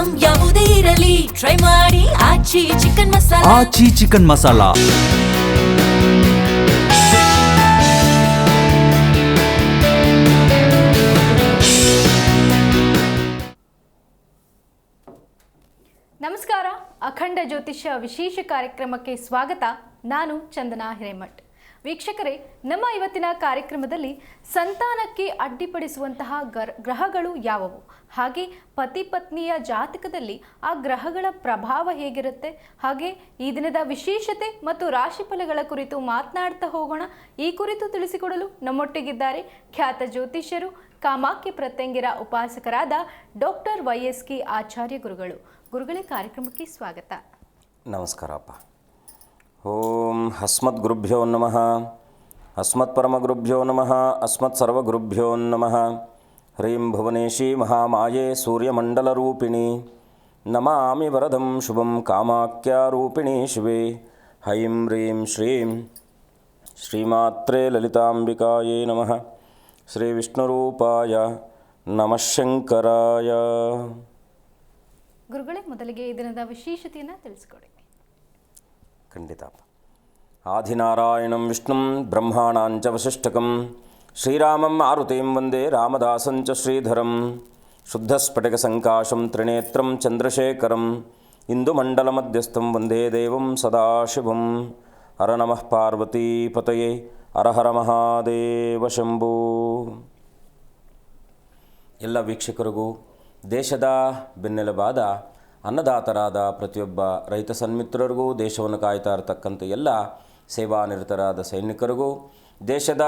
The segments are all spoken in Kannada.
ಐಟಂ ಯಾವುದೇ ಇರಲಿ ಟ್ರೈ ಮಾಡಿ ಆಚಿ ಚಿಕನ್ ಮಸಾಲಾ. ಆಚಿ ಚಿಕನ್ ಮಸಾಲಾ. ನಮಸ್ಕಾರ. ಅಖಂಡ ಜ್ಯೋತಿಷ್ಯ ವಿಶೇಷ ಕಾರ್ಯಕ್ರಮಕ್ಕೆ ಸ್ವಾಗತ. ನಾನು ಚಂದನಾ ಹಿರೇಮಠ್. ವೀಕ್ಷಕರೇ, ನಮ್ಮ ಇವತ್ತಿನ ಕಾರ್ಯಕ್ರಮದಲ್ಲಿ ಸಂತಾನಕ್ಕೆ ಅಡ್ಡಿಪಡಿಸುವಂತಹ ಗ್ರಹಗಳು ಯಾವುವು, ಹಾಗೆ ಪತಿ ಪತ್ನಿಯ ಜಾತಕದಲ್ಲಿ ಆ ಗ್ರಹಗಳ ಪ್ರಭಾವ ಹೇಗಿರುತ್ತೆ, ಹಾಗೆ ಈ ದಿನದ ವಿಶೇಷತೆ ಮತ್ತು ರಾಶಿಫಲಗಳ ಕುರಿತು ಮಾತನಾಡ್ತಾ ಹೋಗೋಣ. ಈ ಕುರಿತು ತಿಳಿಸಿಕೊಡಲು ನಮ್ಮೊಟ್ಟಿಗಿದ್ದಾರೆ ಖ್ಯಾತ ಜ್ಯೋತಿಷ್ಯರು, ಕಾಮಾಖ್ಯ ಪ್ರತ್ಯಂಗಿರ ಉಪಾಸಕರಾದ ಡಾಕ್ಟರ್ YSK ಆಚಾರ್ಯ ಗುರುಗಳು. ಗುರುಗಳೇ, ಕಾರ್ಯಕ್ರಮಕ್ಕೆ ಸ್ವಾಗತ. ನಮಸ್ಕಾರಪ್ಪ. ಓಂ ಅಸ್ಮದ್ ಗುರುಭ್ಯೋ ನಮಃ, ಅಸ್ಮತ್ ಪರಮ ಗುರುಭ್ಯೋ ನಮಃ, ಅಸ್ಮತ್ ಸರ್ವ ಗುರುಭ್ಯೋ ನಮಃ. ಹ್ರೀಂ ಭುವನೇಶಿ ಮಹಾಮಾಯೆ ಸೂರ್ಯಮಂಡಲರೂಪಿಣಿ ನಮಾಮಿ ವರದಂ ಶುಭಂ ಕಾಮಾಖ್ಯಾರೂಪಿಣಿ ಶಿವೆ. ಹೈಂ ಹ್ರೀಂ ಶ್ರೀಂ ಶ್ರೀಮಾತ್ರೇ ಲಲಿತಾಂಬಿಕಾಯೇ ನಮಃ. ಶ್ರೀ ವಿಷ್ಣುರೂಪಾಯ ನಮಃ ಶಂಕರಾಯ. ಗುರುಗಳೇ, ಮೊದಲಿಗೆ ಈ ದಿನದ ವಿಶೇಷತೆಯನ್ನು ತಿಳಿಸ್ಕೊಡಿ. ಖಂಡಿತ. ಆದಿನಾರಾಯಣಂ ವಿಷ್ಣುಂ ಬ್ರಹ್ಮಾಣಾಂಚ ವಸಿಷ್ಠಕಂ ಶ್ರೀರಾಮಂ ಮಾರುತಿಂ ವಂದೇ ರಾಮದಾಸಂಚ ಶ್ರೀಧರಂ. ಶುದ್ಧಸ್ಫಟಿಕ ಸಂಕಾಶಂ ತ್ರಿನೇತ್ರಂ ಚಂದ್ರಶೇಖರಂ ಇಂದುಮಂಡಲಮಧ್ಯಸ್ಥಂ ವಂದೇ ದೇವಂ ಸದಾಶಿವಂ. ಹರ ನಮಃ ಪಾರ್ವತೀಪತಯೇ, ಹರ ಹರ ಮಹಾದೇವ ಶಂಭೋ. ಎಲ್ಲ ವೀಕ್ಷಕರಿಗೂ ದೇಶದ ಬೆನ್ನೆಲುಬಾದ ಅನ್ನದಾತರಾದ ಪ್ರತಿಯೊಬ್ಬ ರೈತ ಸನ್ಮಿತ್ರರಿಗೂ, ದೇಶವನ್ನು ಕಾಯ್ತಾ ಇರತಕ್ಕಂಥ ಎಲ್ಲ ಸೇವಾನಿರತರಾದ ಸೈನಿಕರಿಗೂ, ದೇಶದ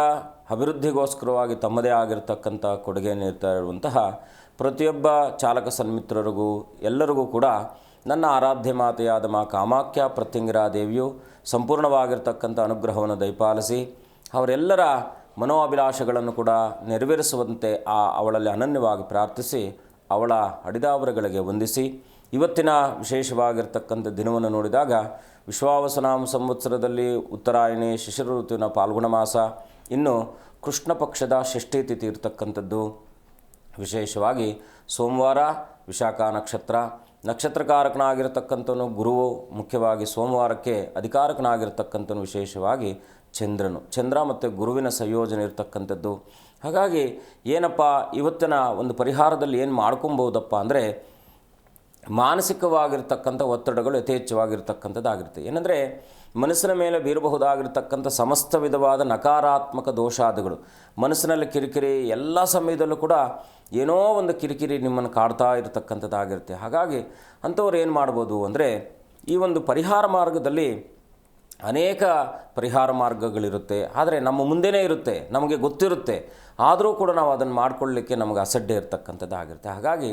ಅಭಿವೃದ್ಧಿಗೋಸ್ಕರವಾಗಿ ತಮ್ಮದೇ ಆಗಿರತಕ್ಕಂಥ ಕೊಡುಗೆ ನೀಡ್ತಾ ಇರುವಂತಹ ಪ್ರತಿಯೊಬ್ಬ ಚಾಲಕ ಸನ್ಮಿತ್ರರಿಗೂ ಎಲ್ಲರಿಗೂ ಕೂಡ ನನ್ನ ಆರಾಧ್ಯ ಮಾತೆಯಾದ ಮಾ ಕಾಮಾಖ್ಯ ಪ್ರತ್ಯಂಗಿರ ದೇವಿಯು ಸಂಪೂರ್ಣವಾಗಿರ್ತಕ್ಕಂಥ ಅನುಗ್ರಹವನ್ನು ದಯಪಾಲಿಸಿ ಅವರೆಲ್ಲರ ಮನೋಅಭಿಲಾಷೆಗಳನ್ನು ಕೂಡ ನೆರವೇರಿಸುವಂತೆ ಅವಳಲ್ಲಿ ಅನನ್ಯವಾಗಿ ಪ್ರಾರ್ಥಿಸಿ ಅವಳ ಅಡಿದಾವರಗಳಿಗೆ ವಂದಿಸಿ, ಇವತ್ತಿನ ವಿಶೇಷವಾಗಿರ್ತಕ್ಕಂಥ ದಿನವನ್ನು ನೋಡಿದಾಗ ವಿಶ್ವಾವಸುನಾಮ ಸಂವತ್ಸರದಲ್ಲಿ ಉತ್ತರಾಯಣಿ ಶಿಶಿರ ಋತುವಿನ ಪಾಲ್ಗುಣ ಮಾಸ, ಇನ್ನು ಕೃಷ್ಣ ಪಕ್ಷದ ಷಷ್ಠಿ ತಿಥಿ ಇರತಕ್ಕಂಥದ್ದು. ವಿಶೇಷವಾಗಿ ಸೋಮವಾರ ವಿಶಾಖ ನಕ್ಷತ್ರಕಾರಕನಾಗಿರ್ತಕ್ಕಂಥನು ಗುರುವು, ಮುಖ್ಯವಾಗಿ ಸೋಮವಾರಕ್ಕೆ ಅಧಿಕಾರಕನಾಗಿರ್ತಕ್ಕಂಥನು ವಿಶೇಷವಾಗಿ ಚಂದ್ರ ಮತ್ತು ಗುರುವಿನ ಸಂಯೋಜನೆ ಇರತಕ್ಕಂಥದ್ದು. ಹಾಗಾಗಿ ಏನಪ್ಪ ಇವತ್ತಿನ ಒಂದು ಪರಿಹಾರದಲ್ಲಿ ಏನು ಮಾಡ್ಕೊಬೋದಪ್ಪ ಅಂದರೆ, ಮಾನಸಿಕವಾಗಿರ್ತಕ್ಕಂಥ ಒತ್ತಡಗಳು ಯಥೇಚ್ಛವಾಗಿರ್ತಕ್ಕಂಥದ್ದಾಗಿರುತ್ತೆ. ಏನಂದರೆ ಮನಸ್ಸಿನ ಮೇಲೆ ಬೀರಬಹುದಾಗಿರ್ತಕ್ಕಂಥ ಸಮಸ್ತ ವಿಧವಾದ ನಕಾರಾತ್ಮಕ ದೋಷಾದಿಗಳು, ಮನಸ್ಸಿನಲ್ಲಿ ಕಿರಿಕಿರಿ, ಎಲ್ಲ ಸಮಯದಲ್ಲೂ ಕೂಡ ಏನೋ ಒಂದು ಕಿರಿಕಿರಿ ನಿಮ್ಮನ್ನು ಕಾಡ್ತಾ ಇರತಕ್ಕಂಥದ್ದಾಗಿರುತ್ತೆ. ಹಾಗಾಗಿ ಅಂಥವ್ರು ಏನು ಮಾಡ್ಬೋದು ಅಂದರೆ, ಈ ಒಂದು ಪರಿಹಾರ ಮಾರ್ಗದಲ್ಲಿ ಅನೇಕ ಪರಿಹಾರ ಮಾರ್ಗಗಳಿರುತ್ತೆ. ಆದರೆ ನಮ್ಮ ಮುಂದೆನೇ ಇರುತ್ತೆ, ನಮಗೆ ಗೊತ್ತಿರುತ್ತೆ, ಆದರೂ ಕೂಡ ನಾವು ಅದನ್ನು ಮಾಡಿಕೊಳ್ಳಲಿಕ್ಕೆ ನಮಗೆ ಅಸಡ್ಡೆ ಇರತಕ್ಕಂಥದ್ದಾಗಿರುತ್ತೆ. ಹಾಗಾಗಿ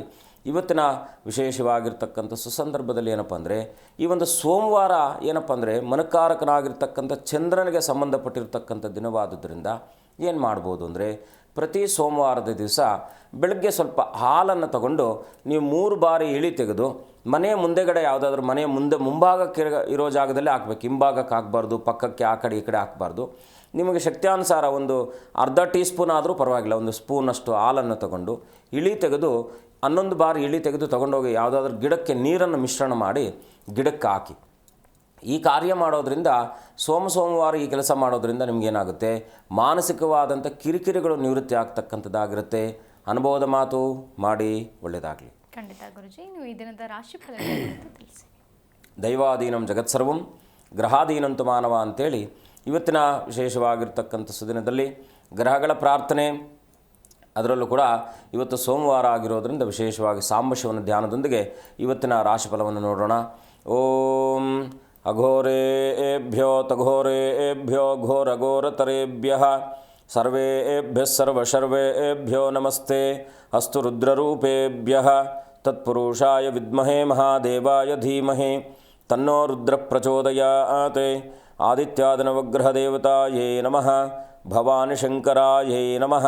ಇವತ್ತಿನ ವಿಶೇಷವಾಗಿರ್ತಕ್ಕಂಥ ಸುಸಂದರ್ಭದಲ್ಲಿ ಏನಪ್ಪ ಅಂದರೆ, ಈ ಒಂದು ಸೋಮವಾರ ಏನಪ್ಪ ಅಂದರೆ ಮನಕಾರಕನಾಗಿರ್ತಕ್ಕಂಥ ಚಂದ್ರನಿಗೆ ಸಂಬಂಧಪಟ್ಟಿರ್ತಕ್ಕಂಥ ದಿನವಾದುದರಿಂದ ಏನು ಮಾಡ್ಬೋದು ಅಂದರೆ, ಪ್ರತಿ ಸೋಮವಾರದ ದಿವಸ ಬೆಳಗ್ಗೆ ಸ್ವಲ್ಪ ಹಾಲನ್ನು ತಗೊಂಡು ನೀವು 3 ಬಾರಿ ಇಳಿ ತೆಗೆದು ಮನೆಯ ಮುಂದೆಗಡೆ ಯಾವುದಾದ್ರೂ ಮನೆಯ ಮುಂಭಾಗಕ್ಕೆ ಇರೋ ಜಾಗದಲ್ಲಿ ಹಾಕಬೇಕು. ಹಿಂಭಾಗಕ್ಕೆ ಹಾಕಬಾರ್ದು, ಪಕ್ಕಕ್ಕೆ ಆ ಕಡೆ ಈ ಕಡೆ ಹಾಕಬಾರ್ದು. ನಿಮಗೆ ಶಕ್ತ್ಯಾನುಸಾರ ಒಂದು ಅರ್ಧ ಟೀ ಸ್ಪೂನ್ ಆದರೂ ಪರವಾಗಿಲ್ಲ, ಒಂದು ಸ್ಪೂನಷ್ಟು ಹಾಲನ್ನು ತಗೊಂಡು ಇಳಿ ತೆಗೆದು 11 ಬಾರಿ ಇಳಿ ತೆಗೆದು ತೊಗೊಂಡೋಗಿ ಯಾವುದಾದ್ರೂ ಗಿಡಕ್ಕೆ ನೀರನ್ನು ಮಿಶ್ರಣ ಮಾಡಿ ಗಿಡಕ್ಕೆ ಹಾಕಿ. ಈ ಕಾರ್ಯ ಮಾಡೋದ್ರಿಂದ ಸೋಮವಾರ ಈ ಕೆಲಸ ಮಾಡೋದ್ರಿಂದ ನಿಮಗೇನಾಗುತ್ತೆ, ಮಾನಸಿಕವಾದಂಥ ಕಿರಿಕಿರಿಗಳು ನಿವೃತ್ತಿ ಆಗ್ತಕ್ಕಂಥದ್ದಾಗಿರುತ್ತೆ. ಅನುಭವದ ಮಾತು ಮಾಡಿ, ಒಳ್ಳೆಯದಾಗಲಿ. ಖಂಡಿತ ಗುರುಜಿ, ನೀವು ಈ ದಿನದ ರಾಶಿಫಲ ತಿಳಿಸಿ. ದೈವಾಧೀನಂ ಜಗತ್ಸರ್ವಂ ಗ್ರಹಾಧೀನಂತು ಮಾನವ ಅಂತೇಳಿ ಇವತ್ತಿನ ವಿಶೇಷವಾಗಿರ್ತಕ್ಕಂಥ ಸುದಿನದಲ್ಲಿ ಗ್ರಹಗಳ ಪ್ರಾರ್ಥನೆ, ಅದರಲ್ಲೂ ಕೂಡ ಇವತ್ತು ಸೋಮವಾರ ಆಗಿರೋದ್ರಿಂದ ವಿಶೇಷವಾಗಿ ಸಾಂಬಶಿವನ ಧ್ಯಾನದೊಂದಿಗೆ ಇವತ್ತಿನ ರಾಶಿಫಲವನ್ನು ನೋಡೋಣ. ಓಂ ಅಘೋರೇಭ್ಯೋ ತಘೋರೇಭ್ಯೋ ಘೋರಘೋರತರೇಭ್ಯಃ ಸರ್ವೇಭ್ಯಃ ಸರ್ವಶರ್ವೇಭ್ಯೋ ನಮಸ್ತೆ ಅಸ್ತು ರುದ್ರರೂಪೇಭ್ಯಃ ತತ್ಪುರುಷಾಯ ವಿದ್ಮಹೇ ಮಹಾದೇವಾಯ ಧೀಮಹಿ ತನ್ನೋ ರುದ್ರ ಪ್ರಚೋದಯಾತ್. ಆದಿತ್ಯಾದಿನವಗ್ರಹದೇವತಾಯೇ ನಮಃ, ಭವಾನಿ ಶಂಕರಾಯೇ ನಮಃ,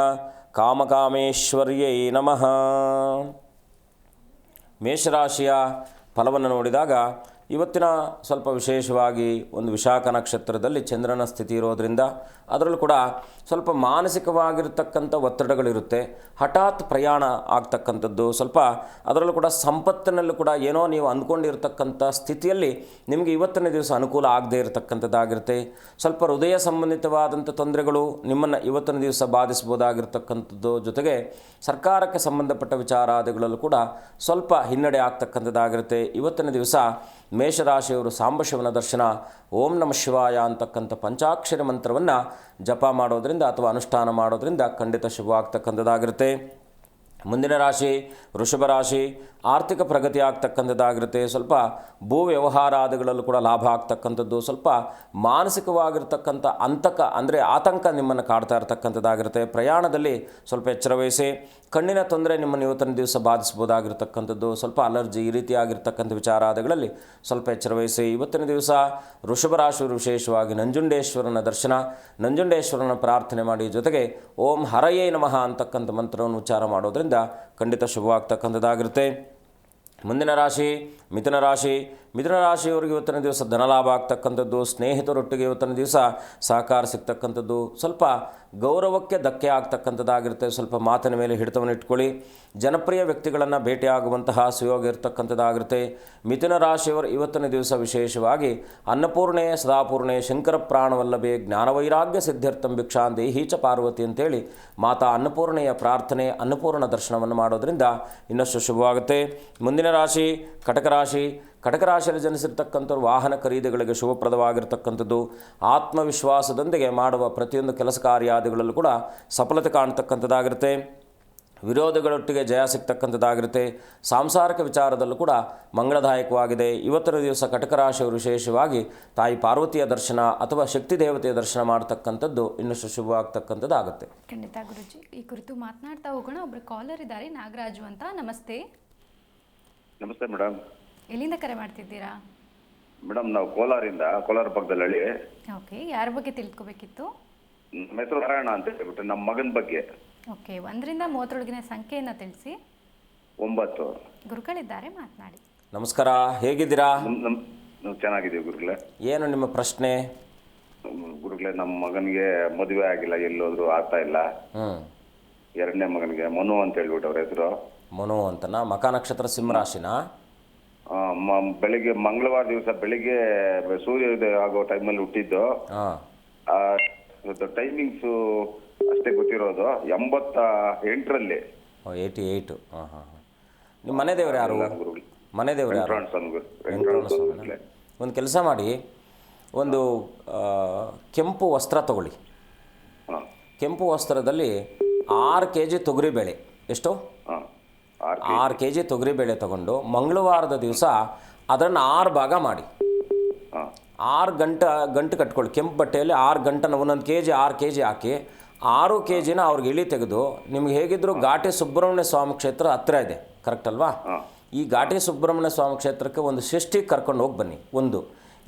ಕಾಮಕಾಮೇಶ್ವರ್ಯೈ ನಮಃ. ಮೇಷರಾಶಿಯ ಫಲವನ್ನು ನೋಡಿದಾಗ ಇವತ್ತಿನ ಸ್ವಲ್ಪ ವಿಶೇಷವಾಗಿ ಒಂದು ವಿಶಾಖ ನಕ್ಷತ್ರದಲ್ಲಿ ಚಂದ್ರನ ಸ್ಥಿತಿ ಇರೋದರಿಂದ ಅದರಲ್ಲೂ ಕೂಡ ಸ್ವಲ್ಪ ಮಾನಸಿಕವಾಗಿರ್ತಕ್ಕಂಥ ಒತ್ತಡಗಳಿರುತ್ತೆ. ಹಠಾತ್ ಪ್ರಯಾಣ ಆಗ್ತಕ್ಕಂಥದ್ದು, ಸ್ವಲ್ಪ ಅದರಲ್ಲೂ ಕೂಡ ಸಂಪತ್ತಿನಲ್ಲೂ ಕೂಡ ಏನೋ ನೀವು ಅಂದ್ಕೊಂಡಿರ್ತಕ್ಕಂಥ ಸ್ಥಿತಿಯಲ್ಲಿ ನಿಮಗೆ ಇವತ್ತಿನ ದಿವಸ ಅನುಕೂಲ ಆಗದೇ ಇರತಕ್ಕಂಥದ್ದಾಗಿರುತ್ತೆ. ಸ್ವಲ್ಪ ಹೃದಯ ಸಂಬಂಧಿತವಾದಂಥ ತೊಂದರೆಗಳು ನಿಮ್ಮನ್ನು ಇವತ್ತಿನ ದಿವಸ ಬಾಧಿಸ್ಬೋದಾಗಿರ್ತಕ್ಕಂಥದ್ದು. ಜೊತೆಗೆ ಸರ್ಕಾರಕ್ಕೆ ಸಂಬಂಧಪಟ್ಟ ವಿಚಾರಾದಿಗಳಲ್ಲೂ ಕೂಡ ಸ್ವಲ್ಪ ಹಿನ್ನಡೆ ಆಗ್ತಕ್ಕಂಥದ್ದಾಗಿರುತ್ತೆ. ಇವತ್ತಿನ ದಿವಸ ಮೇಷರಾಶಿಯವರು ಸಾಂಬಶಿವನ ದರ್ಶನ, ಓಂ ನಮಃ ಶಿವಾಯ ಅಂತಕ್ಕಂಥ ಪಂಚಾಕ್ಷರಿ ಮಂತ್ರವನ್ನು ಜಪ ಮಾಡೋದ್ರಿಂದ ಅಥವಾ ಅನುಷ್ಠಾನ ಮಾಡೋದ್ರಿಂದ ಖಂಡಿತ ಶುಭವಾಗ್ತಕ್ಕಂಥದ್ದಾಗಿರುತ್ತೆ. ಮುಂದಿನ ರಾಶಿ ವೃಷಭ ರಾಶಿ. ಆರ್ಥಿಕ ಪ್ರಗತಿ ಆಗ್ತಕ್ಕಂಥದ್ದಾಗಿರುತ್ತೆ. ಸ್ವಲ್ಪ ಭೂ ವ್ಯವಹಾರಾದಿಗಳಲ್ಲೂ ಕೂಡ ಲಾಭ ಆಗ್ತಕ್ಕಂಥದ್ದು. ಸ್ವಲ್ಪ ಮಾನಸಿಕವಾಗಿರ್ತಕ್ಕಂಥ ಆತಂಕ ನಿಮ್ಮನ್ನು ಕಾಡ್ತಾ ಇರತಕ್ಕಂಥದ್ದಾಗಿರುತ್ತೆ. ಪ್ರಯಾಣದಲ್ಲಿ ಸ್ವಲ್ಪ ಎಚ್ಚರ ವಹಿಸಿ. ಕಣ್ಣಿನ ತೊಂದರೆ ನಿಮ್ಮನ್ನು ಇವತ್ತಿನ ದಿವಸ ಬಾಧಿಸ್ಬೋದಾಗಿರ್ತಕ್ಕಂಥದ್ದು. ಸ್ವಲ್ಪ ಅಲರ್ಜಿ ಈ ರೀತಿಯಾಗಿರ್ತಕ್ಕಂಥ ವಿಚಾರಾದಿಗಳಲ್ಲಿ ಸ್ವಲ್ಪ ಎಚ್ಚರ ವಹಿಸಿ. ಇವತ್ತಿನ ದಿವಸ ವೃಷಭ ರಾಶಿಯವರು ವಿಶೇಷವಾಗಿ ನಂಜುಂಡೇಶ್ವರನ ದರ್ಶನ, ನಂಜುಂಡೇಶ್ವರನ ಪ್ರಾರ್ಥನೆ ಮಾಡಿ, ಜೊತೆಗೆ ಓಂ ಹರಯೇ ನಮಃ ಅಂತಕ್ಕಂಥ ಮಂತ್ರವನ್ನು ಉಚ್ಚಾರ ಮಾಡೋದ್ರಿಂದ ಖಂಡಿತ ಶುಭವಾಗ್ತಕ್ಕಂಥದ್ದಾಗಿರುತ್ತೆ. ಮುಂದಿನ ರಾಶಿ ಮಿಥುನ ರಾಶಿ. ಮಿಥುನ ರಾಶಿಯವರಿಗೆ ಇವತ್ತಿನ ದಿವಸ ಧನಲಾಭ ಆಗ್ತಕ್ಕಂಥದ್ದು. ಸ್ನೇಹಿತರೊಟ್ಟಿಗೆ ಇವತ್ತಿನ ದಿವಸ ಸಹಕಾರ ಸಿಗ್ತಕ್ಕಂಥದ್ದು. ಸ್ವಲ್ಪ ಗೌರವಕ್ಕೆ ಧಕ್ಕೆ ಆಗ್ತಕ್ಕಂಥದ್ದಾಗಿರುತ್ತೆ. ಸ್ವಲ್ಪ ಮಾತಿನ ಮೇಲೆ ಹಿಡಿತವನ್ನು ಇಟ್ಕೊಳ್ಳಿ. ಜನಪ್ರಿಯ ವ್ಯಕ್ತಿಗಳನ್ನು ಭೇಟಿಯಾಗುವಂತಹ ಸುಯೋಗ ಇರತಕ್ಕಂಥದ್ದಾಗಿರುತ್ತೆ. ಮಿಥುನ ರಾಶಿಯವರು ಇವತ್ತಿನ ದಿವಸ ವಿಶೇಷವಾಗಿ ಅನ್ನಪೂರ್ಣೆ ಸದಾಪೂರ್ಣೆ ಶಂಕರ ಪ್ರಾಣವಲ್ಲಭೆ ಜ್ಞಾನವೈರಾಗ್ಯ ಸಿದ್ಧಾರ್ಥಂ ಭಿಕ್ಷಾಂ ದೇಹಿ ಚ ಪಾರ್ವತಿ ಅಂತೇಳಿ ಮಾತಾ ಅನ್ನಪೂರ್ಣೆಯ ಪ್ರಾರ್ಥನೆ, ಅನ್ನಪೂರ್ಣ ದರ್ಶನವನ್ನು ಮಾಡೋದರಿಂದ ಇನ್ನಷ್ಟು ಶುಭವಾಗುತ್ತೆ. ಮುಂದಿನ ರಾಶಿ ಕಟಕ ರಾಶಿ. ಕಟಕ ರಾಶಿಯಲ್ಲಿ ಜನಿಸಿರ್ತಕ್ಕಂಥವ್ರು ವಾಹನ ಖರೀದಿಗಳಿಗೆ ಶುಭಪ್ರದವಾಗಿರ್ತಕ್ಕಂಥದ್ದು. ಆತ್ಮವಿಶ್ವಾಸದೊಂದಿಗೆ ಮಾಡುವ ಪ್ರತಿಯೊಂದು ಕೆಲಸ ಕಾರ್ಯಾದಿಗಳಲ್ಲೂ ಕೂಡ ಸಫಲತೆ ಕಾಣ್ತಕ್ಕಂಥದ್ದಾಗಿರುತ್ತೆ. ವಿರೋಧಿಗಳೊಟ್ಟಿಗೆ ಜಯ ಸಿಗ್ತಕ್ಕಂಥದ್ದಾಗಿರುತ್ತೆ. ಸಾಂಸಾರಿಕ ವಿಚಾರದಲ್ಲೂ ಕೂಡ ಮಂಗಳದಾಯಕವಾಗಿದೆ. ಇವತ್ತಿನ ದಿವಸ ಕಟಕ ರಾಶಿಯವರು ವಿಶೇಷವಾಗಿ ತಾಯಿ ಪಾರ್ವತಿಯ ದರ್ಶನ ಅಥವಾ ಶಕ್ತಿ ದೇವತೆಯ ದರ್ಶನ ಮಾಡ್ತಕ್ಕಂಥದ್ದು ಇನ್ನಷ್ಟು ಶುಭವಾಗ್ತಕ್ಕಂಥದ್ದಾಗುತ್ತೆ. ಖಂಡಿತ ಗುರುಜಿ, ಈ ಕುರಿತು ಮಾತನಾಡ್ತಾ ಹೋಗೋಣ. ಒಬ್ರು ಕಾಲರ್ ಇದ್ದಾರೆ, ನಾಗರಾಜು ಅಂತ. ನಮಸ್ತೆ. ನಮಸ್ತೆ ಮೇಡಮ್. ಎಲ್ಲಿಂದ ಕರೆ ಮಾಡ್ತಿದ್ದೀರಾ? ಮೇಡಮ್ ನಾವು ಕೋಲಾರ ಪಕ್ಕದಲ್ಲಿ ಹಳ್ಳಿ. ಓಕೆ, ಯಾರ ಬಗ್ಗೆ ತಿಳ್ಕೊಬೇಕಿತ್ತು? ನಮ್ಮ ಹೆಸರು ನಾರಾಯಣ ಅಂತ ಹೇಳ್ಬಿಟ್ಟು ನಮ್ಮ ಮಗನ ಬಗ್ಗೆ. ಓಕೆ, 1ರಿಂದ 30 ಸಂಖ್ಯೆಯನ್ನು ತಿಳಿಸಿ. 9. ಗುರುಗಳಿದ್ದಾರೆ, ಮಾತನಾಡಿ. ನಮಸ್ಕಾರ, ಹೇಗಿದ್ದೀರಾ? ನಾವು ಚೆನ್ನಾಗಿದ್ದೀವಿ ಗುರುಗಳೇ. ಏನು ನಿಮ್ಮ ಪ್ರಶ್ನೆ? ಗುರುಗಳೇ, ನಮ್ಮ ಮಗನಿಗೆ ಮದುವೆ ಆಗಿಲ್ಲ, ಎಲ್ಲೋದ್ರು ಆಗ್ತಾ ಇಲ್ಲ. 2ನೇ ಮಗನಿಗೆ ಮನು ಅಂತ ಹೇಳ್ಬಿಟ್ಟು ಅವ್ರ ಹೆಸರು. ಮನು ಅಂತನಾ? ಮಕ ನಕ್ಷತ್ರ ಸಿಂಹರಾಶಿನ? ಬೆಳಿಗ್ಗೆ ಮಂಗಳವಾರ ದಿವಸ ಬೆಳಿಗ್ಗೆ ಸೂರ್ಯೋದಯ ಆಗೋ ಟೈಮಲ್ಲಿ ಹುಟ್ಟಿದ್ದು. ಟೈಮಿಂಗ್ಸು ಅಷ್ಟೇ ಗೊತ್ತಿರೋದು. 88ರಲ್ಲಿ. 88. ನಿಮ್ಮ ಮನೆ ದೇವರು ಯಾರು? ಮನೆ ದೇವರು ಯಾರು? ಒಂದು ಕೆಲಸ ಮಾಡಿ, ಒಂದು ಕೆಂಪು ವಸ್ತ್ರ ತಗೊಳ್ಳಿ. ಕೆಂಪು ವಸ್ತ್ರದಲ್ಲಿ 6 kg ತೊಗರಿಬೇಳೆ. ಎಷ್ಟು? 6 kg ತೊಗರಿಬೇಳೆ ತಗೊಂಡು ಮಂಗಳವಾರದ ದಿವಸ ಅದನ್ನು 6 ಭಾಗ ಮಾಡಿ 6 ಗಂಟು ಕಟ್ಕೊಳ್ಳಿ. ಕೆಂಪು ಬಟ್ಟೆಯಲ್ಲಿ 6 ಗಂಟನ್ನು ಒಂದೊಂದು kg 6 kg ಹಾಕಿ 6 kgನ ಅವ್ರಿಗೆ ಇಳಿ ತೆಗೆದು, ನಿಮ್ಗೆ ಹೇಗಿದ್ರು ಘಾಟಿ ಸುಬ್ರಹ್ಮಣ್ಯ ಸ್ವಾಮಿ ಕ್ಷೇತ್ರ ಹತ್ತಿರ ಇದೆ, ಕರೆಕ್ಟ್ ಅಲ್ವಾ? ಈ ಘಾಟಿ ಸುಬ್ರಹ್ಮಣ್ಯ ಸ್ವಾಮಿ ಕ್ಷೇತ್ರಕ್ಕೆ ಒಂದು ಷಷ್ಠಿಗೆ ಕರ್ಕೊಂಡು ಹೋಗಿ ಬನ್ನಿ. ಒಂದು.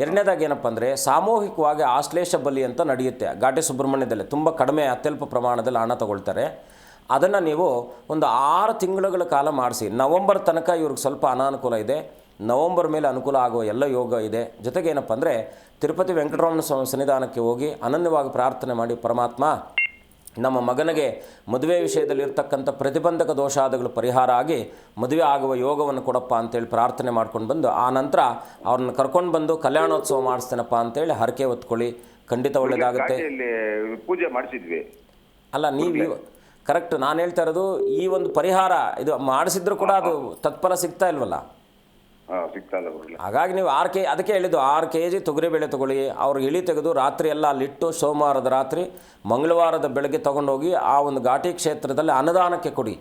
ಎರಡನೇದಾಗಿ ಏನಪ್ಪ ಅಂದರೆ, ಸಾಮೂಹಿಕವಾಗಿ ಆಶ್ಲೇಷ ಬಲಿ ಅಂತ ನಡೆಯುತ್ತೆ ಘಾಟಿ ಸುಬ್ರಹ್ಮಣ್ಯದಲ್ಲಿ. ತುಂಬ ಕಡಿಮೆ ಅತ್ಯಲ್ಪ ಪ್ರಮಾಣದಲ್ಲಿ ಹಣ ತಗೊಳ್ತಾರೆ. ಅದನ್ನು ನೀವು ಒಂದು 6 ತಿಂಗಳುಗಳ ಕಾಲ ಮಾಡಿಸಿ. ನವಂಬರ್ ತನಕ ಇವ್ರಿಗೆ ಸ್ವಲ್ಪ ಅನಾನುಕೂಲ ಇದೆ. ನವಂಬರ್ ಮೇಲೆ ಅನುಕೂಲ ಆಗುವ ಎಲ್ಲ ಯೋಗ ಇದೆ. ಜೊತೆಗೆ ಏನಪ್ಪ ಅಂದರೆ, ತಿರುಪತಿ ವೆಂಕಟರಮಣ ಸ್ವಾಮಿ ಸನ್ನಿಧಾನಕ್ಕೆ ಹೋಗಿ ಅನನ್ಯವಾಗಿ ಪ್ರಾರ್ಥನೆ ಮಾಡಿ, ಪರಮಾತ್ಮ ನಮ್ಮ ಮಗನಿಗೆ ಮದುವೆ ವಿಷಯದಲ್ಲಿ ಇರ್ತಕ್ಕಂಥ ಪ್ರತಿಬಂಧಕ ದೋಷಾದಿಗಳು ಪರಿಹಾರ ಆಗಿ ಮದುವೆ ಆಗುವ ಯೋಗವನ್ನು ಕೊಡಪ್ಪ ಅಂತೇಳಿ ಪ್ರಾರ್ಥನೆ ಮಾಡ್ಕೊಂಡು ಬಂದು, ಆ ನಂತರ ಅವ್ರನ್ನ ಕರ್ಕೊಂಡು ಬಂದು ಕಲ್ಯಾಣೋತ್ಸವ ಮಾಡಿಸ್ತೇನಪ್ಪ ಅಂತೇಳಿ ಹರಕೆ ಹೊತ್ಕೊಳ್ಳಿ. ಖಂಡಿತ ಒಳ್ಳೆಯದಾಗುತ್ತೆ. ಪೂಜೆ ಮಾಡಿಸಿದ್ವಿ ಅಲ್ಲ, ನೀವು ಕರೆಕ್ಟ್. ನಾನು ಹೇಳ್ತಾ ಇರೋದು ಈ ಒಂದು ಪರಿಹಾರ ಇದು ಮಾಡಿಸಿದ್ರು ಕೂಡ ಅದು ತತ್ಫಲ ಸಿಗ್ತಾ ಇಲ್ವಲ್ಲ. ಹಾಗಾಗಿ ನೀವು ಅದಕ್ಕೆ ಹೇಳಿದ್ದು 6 kg ತೊಗರಿಬೇಳೆ ತೊಗೊಳ್ಳಿ. ಅವ್ರಿಗೆ ಇಳಿ ತೆಗೆದು ರಾತ್ರಿ ಎಲ್ಲ ಅಲ್ಲಿಟ್ಟು ಸೋಮವಾರದ ರಾತ್ರಿ ಮಂಗಳವಾರದ ಬೆಳಗ್ಗೆ ತೊಗೊಂಡೋಗಿ ಆ ಒಂದು ಘಾಟಿ ಕ್ಷೇತ್ರದಲ್ಲಿ ಅನ್ನದಾನಕ್ಕೆ ಕೊಡಿ.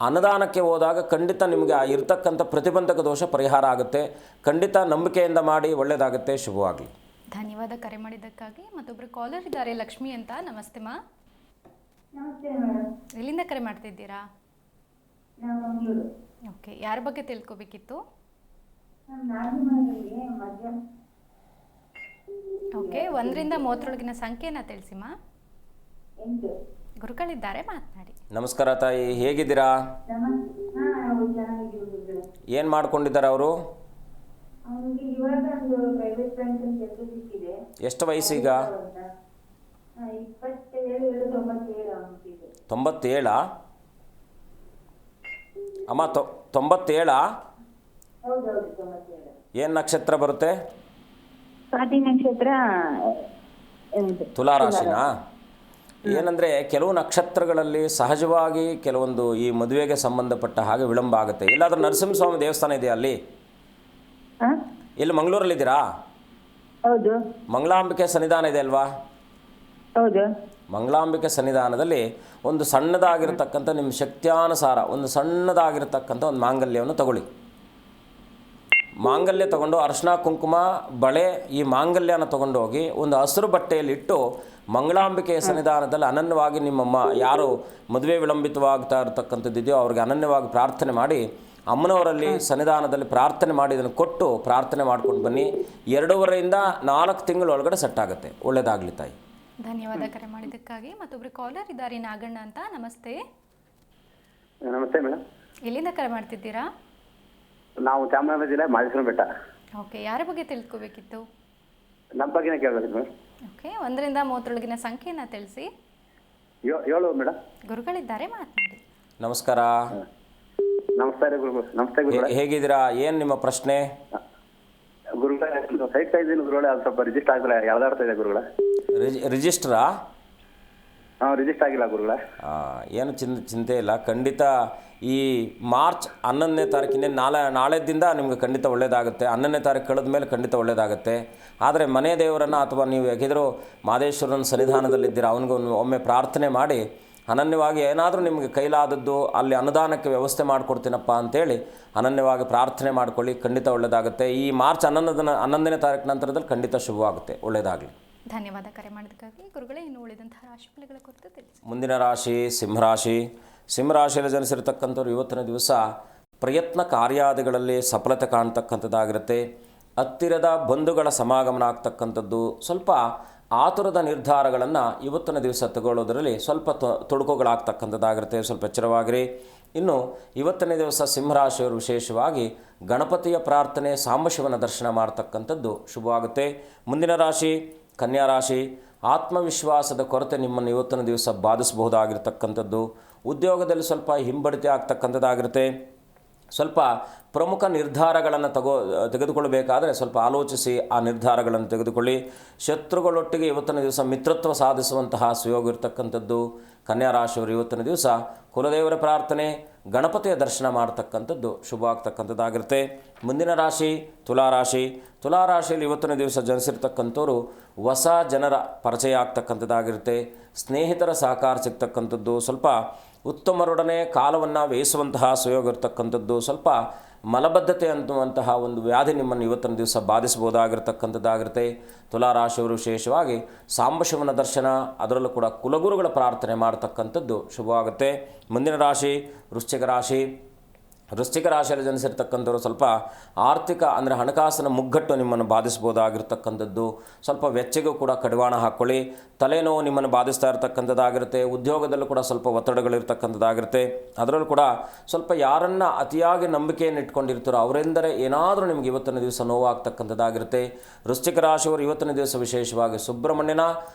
ಅನ್ನದಾನಕ್ಕೆ ಹೋದಾಗ ಖಂಡಿತ ನಿಮಗೆ ಇರ್ತಕ್ಕಂಥ ಪ್ರತಿಬಂಧಕ ದೋಷ ಪರಿಹಾರ ಆಗುತ್ತೆ. ಖಂಡಿತ ನಂಬಿಕೆಯಿಂದ ಮಾಡಿ, ಒಳ್ಳೆಯದಾಗುತ್ತೆ. ಶುಭವಾಗಲಿ. ಧನ್ಯವಾದ ಕರೆ ಮಾಡಿದ್ದಕ್ಕಾಗಿ. ಮತ್ತೊಬ್ಬರು ಕಾಲರ್ ಇದ್ದಾರೆ, ಲಕ್ಷ್ಮಿ ಅಂತ. ನಮಸ್ತೆ ಮಾ. ನಮಸ್ತೆ ಮೇಡಮ್. ಎಲ್ಲಿಂದ ಕರೆ ಮಾಡ್ತಿದ್ದೀರಾ? ನಾವು ಮಂಗಳೂರು. ಓಕೆ, ಯಾರ ಬಗ್ಗೆ ತಿಳ್ಕೊಬೇಕಿತ್ತು? ಓಕೆ, 1ರಿಂದ 30 ಸಂಖ್ಯೆಯನ್ನು ತಿಳಿಸಿಮ್ಮ. 8. ಗುರುಗಳಿದ್ದಾರೆ, ಮಾತನಾಡಿ. ನಮಸ್ಕಾರ ತಾಯಿ, ಹೇಗಿದ್ದೀರಾ? ಏನು ಮಾಡ್ಕೊಂಡಿದ್ದಾರೆ ಅವರು? ಅವನಿಗೆ ಇವಾಗ ಒಂದು ಪ್ರೈವೇಟ್ ಬ್ಯಾಂಕ್ ಕೆಲಸ ಸಿಕ್ಕಿದೆ. ಎಷ್ಟು ವಯಸ್ಸೀಗ? 27 ಅವನಿಗೆ. 97? ಅಮ್ಮ 97? ಹೌದೌದು 97. ಏನು ನಕ್ಷತ್ರ ಬರುತ್ತೆ? ಸ್ವಾತಿ ನಕ್ಷತ್ರ. ತುಲಾರಾಶಿನಾ? ಏನಂದರೆ ಕೆಲವು ನಕ್ಷತ್ರಗಳಲ್ಲಿ ಸಹಜವಾಗಿ ಕೆಲವೊಂದು ಈ ಮದುವೆಗೆ ಸಂಬಂಧಪಟ್ಟ ಹಾಗೆ ವಿಳಂಬ ಆಗುತ್ತೆ. ಎಲ್ಲಾದರೂ ನರಸಿಂಹಸ್ವಾಮಿ ದೇವಸ್ಥಾನ ಇದೆಯಾ ಅಲ್ಲಿ? ಇಲ್ಲಿ ಮಂಗಳೂರಲ್ಲಿದ್ದೀರಾ? ಹೌದು. ಮಂಗಳಾಂಬಿಕೆ ಸನ್ನಿಧಾನ ಇದೆ ಅಲ್ವಾ? ಹೌದು. ಮಂಗಳಾಂಬಿಕೆ ಸನ್ನಿಧಾನದಲ್ಲಿ ಒಂದು ಸಣ್ಣದಾಗಿರ್ತಕ್ಕಂಥ ನಿಮ್ಮ ಶಕ್ತ್ಯಾನುಸಾರ ಒಂದು ಸಣ್ಣದಾಗಿರ್ತಕ್ಕಂಥ ಒಂದು ಮಾಂಗಲ್ಯವನ್ನು ತಗೊಳ್ಳಿ. ಮಾಂಗಲ್ಯ ತಗೊಂಡು ಅರಿಶಿನ ಕುಂಕುಮ ಬಳೆ ಈ ಮಾಂಗಲ್ಯನ ತಗೊಂಡು ಹೋಗಿ ಒಂದು ಹಸಿರು ಬಟ್ಟೆಯಲ್ಲಿಟ್ಟು ಮಂಗಳಾಂಬಿಕೆಯ ಸನ್ನಿಧಾನದಲ್ಲಿ ಅನನ್ಯವಾಗಿ ನಿಮ್ಮಮ್ಮ ಯಾರು ಮದುವೆ ವಿಳಂಬಿತವಾಗ್ತಾ ಇರತಕ್ಕಂಥದ್ದಿದೆಯೋ ಅವ್ರಿಗೆ ಅನನ್ಯವಾಗಿ ಪ್ರಾರ್ಥನೆ ಮಾಡಿ ಅಮ್ಮನವರಲ್ಲಿ ಸನ್ನಿಧಾನದಲ್ಲಿ ಪ್ರಾರ್ಥನೆ ಮಾಡಿ ಇದನ್ನು ಕೊಟ್ಟು ಪ್ರಾರ್ಥನೆ ಮಾಡ್ಕೊಂಡು ಬನ್ನಿ. 2.5ರಿಂದ 4 ತಿಂಗಳ ಒಳಗಡೆ ಸೆಟ್ ಆಗುತ್ತೆ. ಒಳ್ಳೆಯದಾಗಲಿ ತಾಯಿ. ಧನ್ಯವಾದ ಕರೆ ಮಾಡಿದ್ದಕ್ಕಾಗಿ. ಮತ್ತೊಬ್ಬರು ಕಾಲರ್ ಇದ್ದಾರೆ, ನಾಗಣ್ಣ ಅಂತ. ನಮಸ್ತೆ. ನಮಸ್ತೆ ಮೇಡಮ್. ಎಲ್ಲಿಂದ ಕರೆ ಮಾಡ್ತಿದ್ದೀರಾ? ನಾವು ಚಾಮರಾಜನಗರ ಜಿಲ್ಲೆ ಮಾದೇಶ್ವರ ಬೆಟ್ಟ. ಓಕೆ, ಯಾರ ಬಗ್ಗೆ ತಿಳ್ಕೊಬೇಕಿತ್ತು? ನಮ್ಮ ಬಗ್ಗೆನೇ ಕೇಳಬೇಕು ಮೇಡಮ್. ಓಕೆ, 1ರಿಂದ 30ರೊಳಗಿನ ಸಂಖ್ಯೆನ ತಿಳಿಸಿ. 7 ಮೇಡಮ್. ಗುರುಗಳಿದ್ದಾರೆ, ಮಾತನಾಡಿ. ನಮಸ್ಕಾರ. ನಮಸ್ಕಾರ ಗುರುಗಳು. ನಮಸ್ತೆ ಗುರುಗಳೇ. ಹೇಗಿದ್ದೀರಾ? ಏನು ನಿಮ್ಮ ಪ್ರಶ್ನೆ? ಗುರುಗಳೇ ಸೈಟ್ ಇದ್ದೀನಿ ಗುರುಗಳೇ. ಅದು ಸ್ವಲ್ಪ ರಿಜಿಸ್ಟರ್ ಆಗಿಲ್ಲ, ಯಾವ್ದಾಡ್ತಾ ಇದೆ ಗುರುಗಳೇ? ರಿಜಿಸ್ಟ್ರಾ? ಹಾಂ, ರಿಜಿಸ್ಟರ್ ಆಗಿಲ್ಲ ಗುರುಗಳೇ. ಏನು ಚಿಂತೆ ಇಲ್ಲ. ಖಂಡಿತ ಈ ಮಾರ್ಚ್ 11ನೇ ತಾರೀಕಿನ ನಾಳೆದಿಂದ ನಿಮಗೆ ಖಂಡಿತ ಒಳ್ಳೆಯದಾಗುತ್ತೆ. 11ನೇ ತಾರೀಕು ಕಳೆದ ಮೇಲೆ ಖಂಡಿತ ಒಳ್ಳೆಯದಾಗುತ್ತೆ. ಆದರೆ ಮನೆ ದೇವರನ್ನು ಅಥವಾ ನೀವು ಹೇಗಿದ್ದರೂ ಮಾದೇಶ್ವರನ ಸನ್ನಿಧಾನದಲ್ಲಿದ್ದೀರಾ, ಅವನಿಗೂ ಒಮ್ಮೆ ಪ್ರಾರ್ಥನೆ ಮಾಡಿ ಅನನ್ಯವಾಗಿ ಏನಾದರೂ ನಿಮಗೆ ಕೈಲಾದದ್ದು ಅಲ್ಲಿ ಅನುದಾನಕ್ಕೆ ವ್ಯವಸ್ಥೆ ಮಾಡಿಕೊಡ್ತೀನಪ್ಪ ಅಂತೇಳಿ ಅನನ್ಯವಾಗಿ ಪ್ರಾರ್ಥನೆ ಮಾಡ್ಕೊಳ್ಳಿ. ಖಂಡಿತ ಒಳ್ಳೆಯದಾಗುತ್ತೆ. ಈ ಮಾರ್ಚ್ 11ನೇ ತಾರೀಕು ನಂತರದಲ್ಲಿ ಖಂಡಿತ ಶುಭವಾಗುತ್ತೆ. ಒಳ್ಳೆಯದಾಗಲಿ. ಧನ್ಯವಾದ ಕರೆ ಮಾಡಿದ್ದಕ್ಕಾಗಿ. ಗುರುಗಳೇ, ಇನ್ನು ಉಳಿದಂತಹ ರಾಶಿಫಲಗಳ ಕುರಿತು ತಿಳಿಸಿ. ಮುಂದಿನ ರಾಶಿ ಸಿಂಹರಾಶಿ. ಸಿಂಹರಾಶಿಯಲ್ಲಿ ಜನಿಸಿರ್ತಕ್ಕಂಥವ್ರು ಇವತ್ತಿನ ದಿವಸ ಪ್ರಯತ್ನ ಕಾರ್ಯಾದಿಗಳಲ್ಲಿ ಸಫಲತೆ ಕಾಣ್ತಕ್ಕಂಥದ್ದಾಗಿರುತ್ತೆ. ಹತ್ತಿರದ ಬಂಧುಗಳ ಸಮಾಗಮನ ಆಗ್ತಕ್ಕಂಥದ್ದು. ಸ್ವಲ್ಪ ಆತುರದ ನಿರ್ಧಾರಗಳನ್ನು ಇವತ್ತಿನ ದಿವಸ ತಗೊಳ್ಳೋದರಲ್ಲಿ ಸ್ವಲ್ಪ ತೊಡಕುಗಳಾಗ್ತಕ್ಕಂಥದ್ದಾಗಿರುತ್ತೆ. ಸ್ವಲ್ಪ ಎಚ್ಚರವಾಗಿರಿ. ಇನ್ನು ಇವತ್ತನೇ ದಿವಸ ಸಿಂಹರಾಶಿಯವರು ವಿಶೇಷವಾಗಿ ಗಣಪತಿಯ ಪ್ರಾರ್ಥನೆ, ಸಾಂಬಶಿವನ ದರ್ಶನ ಮಾಡ್ತಕ್ಕಂಥದ್ದು ಶುಭವಾಗುತ್ತೆ. ಮುಂದಿನ ರಾಶಿ ಕನ್ಯಾ ರಾಶಿ. ಆತ್ಮವಿಶ್ವಾಸದ ಕೊರತೆ ನಿಮ್ಮನ್ನು ಇವತ್ತಿನ ದಿವಸ ಬಾಧಿಸಬಹುದಾಗಿರ್ತಕ್ಕಂಥದ್ದು. ಉದ್ಯೋಗದಲ್ಲಿ ಸ್ವಲ್ಪ ಹಿಂಬಡಿತ ಆಗ್ತಕ್ಕಂಥದ್ದಾಗಿರುತ್ತೆ. ಸ್ವಲ್ಪ ಪ್ರಮುಖ ನಿರ್ಧಾರಗಳನ್ನು ತೆಗೆದುಕೊಳ್ಳಬೇಕಾದರೆ ಸ್ವಲ್ಪ ಆಲೋಚಿಸಿ ಆ ನಿರ್ಧಾರಗಳನ್ನು ತೆಗೆದುಕೊಳ್ಳಿ. ಶತ್ರುಗಳೊಟ್ಟಿಗೆ ಇವತ್ತಿನ ದಿವಸ ಮಿತ್ರತ್ವ ಸಾಧಿಸುವಂತಹ ಸುಯೋಗ ಇರತಕ್ಕಂಥದ್ದು. ಕನ್ಯಾ ರಾಶಿಯವರು ಇವತ್ತಿನ ದಿವಸ ಕುಲದೇವರ ಪ್ರಾರ್ಥನೆ, ಗಣಪತಿಯ ದರ್ಶನ ಮಾಡ್ತಕ್ಕಂಥದ್ದು ಶುಭ ಆಗ್ತಕ್ಕಂಥದ್ದಾಗಿರುತ್ತೆ. ಮುಂದಿನ ರಾಶಿ ತುಲಾರಾಶಿ. ತುಲಾರಾಶಿಯಲ್ಲಿ ಇವತ್ತಿನ ದಿವಸ ಜನಿಸಿರ್ತಕ್ಕಂಥವ್ರು ಹೊಸ ಜನರ ಪರಿಚಯ ಆಗ್ತಕ್ಕಂಥದ್ದಾಗಿರುತ್ತೆ. ಸ್ನೇಹಿತರ ಸಹಕಾರ ಸಿಗ್ತಕ್ಕಂಥದ್ದು. ಸ್ವಲ್ಪ ಉತ್ತಮರೊಡನೆ ಕಾಲವನ್ನು ವ್ಯಯಿಸುವಂತಹ ಸುಯೋಗ ಇರತಕ್ಕಂಥದ್ದು. ಸ್ವಲ್ಪ ಮಲಬದ್ಧತೆ ಅನ್ನುವಂತಹ ಒಂದು ವ್ಯಾಧಿ ನಿಮ್ಮನ್ನು ಇವತ್ತಿನ ದಿವಸ ಬಾಧಿಸಬಹುದಾಗಿರ್ತಕ್ಕಂಥದ್ದಾಗಿರುತ್ತೆ. ತುಲಾರಾಶಿಯವರು ವಿಶೇಷವಾಗಿ ಸಾಂಬಶಿವನ ದರ್ಶನ, ಅದರಲ್ಲೂ ಕೂಡ ಕುಲಗುರುಗಳ ಪ್ರಾರ್ಥನೆ ಮಾಡ್ತಕ್ಕಂಥದ್ದು ಶುಭವಾಗುತ್ತೆ. ಮುಂದಿನ ರಾಶಿ ವೃಶ್ಚಿಕ ರಾಶಿ. ವೃಶ್ಚಿಕ ರಾಶಿಯಲ್ಲಿ ಜನಿಸಿರ್ತಕ್ಕಂಥವ್ರು ಸ್ವಲ್ಪ ಆರ್ಥಿಕ ಅಂದರೆ ಹಣಕಾಸಿನ ಮುಗ್ಗಟ್ಟು ನಿಮ್ಮನ್ನು ಬಾಧಿಸ್ಬೋದಾಗಿರ್ತಕ್ಕಂಥದ್ದು. ಸ್ವಲ್ಪ ವೆಚ್ಚಗೂ ಕೂಡ ಕಡಿವಾಣ ಹಾಕ್ಕೊಳ್ಳಿ. ತಲೆನೋವು ನಿಮ್ಮನ್ನು ಬಾಧಿಸ್ತಾ ಇರತಕ್ಕಂಥದ್ದಾಗಿರುತ್ತೆ. ಉದ್ಯೋಗದಲ್ಲೂ ಕೂಡ ಸ್ವಲ್ಪ ಒತ್ತಡಗಳಿರ್ತಕ್ಕಂಥದ್ದಾಗಿರುತ್ತೆ. ಅದರಲ್ಲೂ ಕೂಡ ಸ್ವಲ್ಪ ಯಾರನ್ನು ಅತಿಯಾಗಿ ನಂಬಿಕೆಯನ್ನು ಇಟ್ಕೊಂಡಿರ್ತಾರೋ ಅವರೆಂದರೆ ಏನಾದರೂ ನಿಮಗೆ ಇವತ್ತಿನ ದಿವಸ ನೋವಾಗ್ತಕ್ಕಂಥದ್ದಾಗಿರುತ್ತೆ. ವೃಶ್ಚಿಕ ರಾಶಿಯವರು ಇವತ್ತಿನ ದಿವಸ ವಿಶೇಷವಾಗಿ ಸುಬ್ರಹ್ಮಣ್ಯನ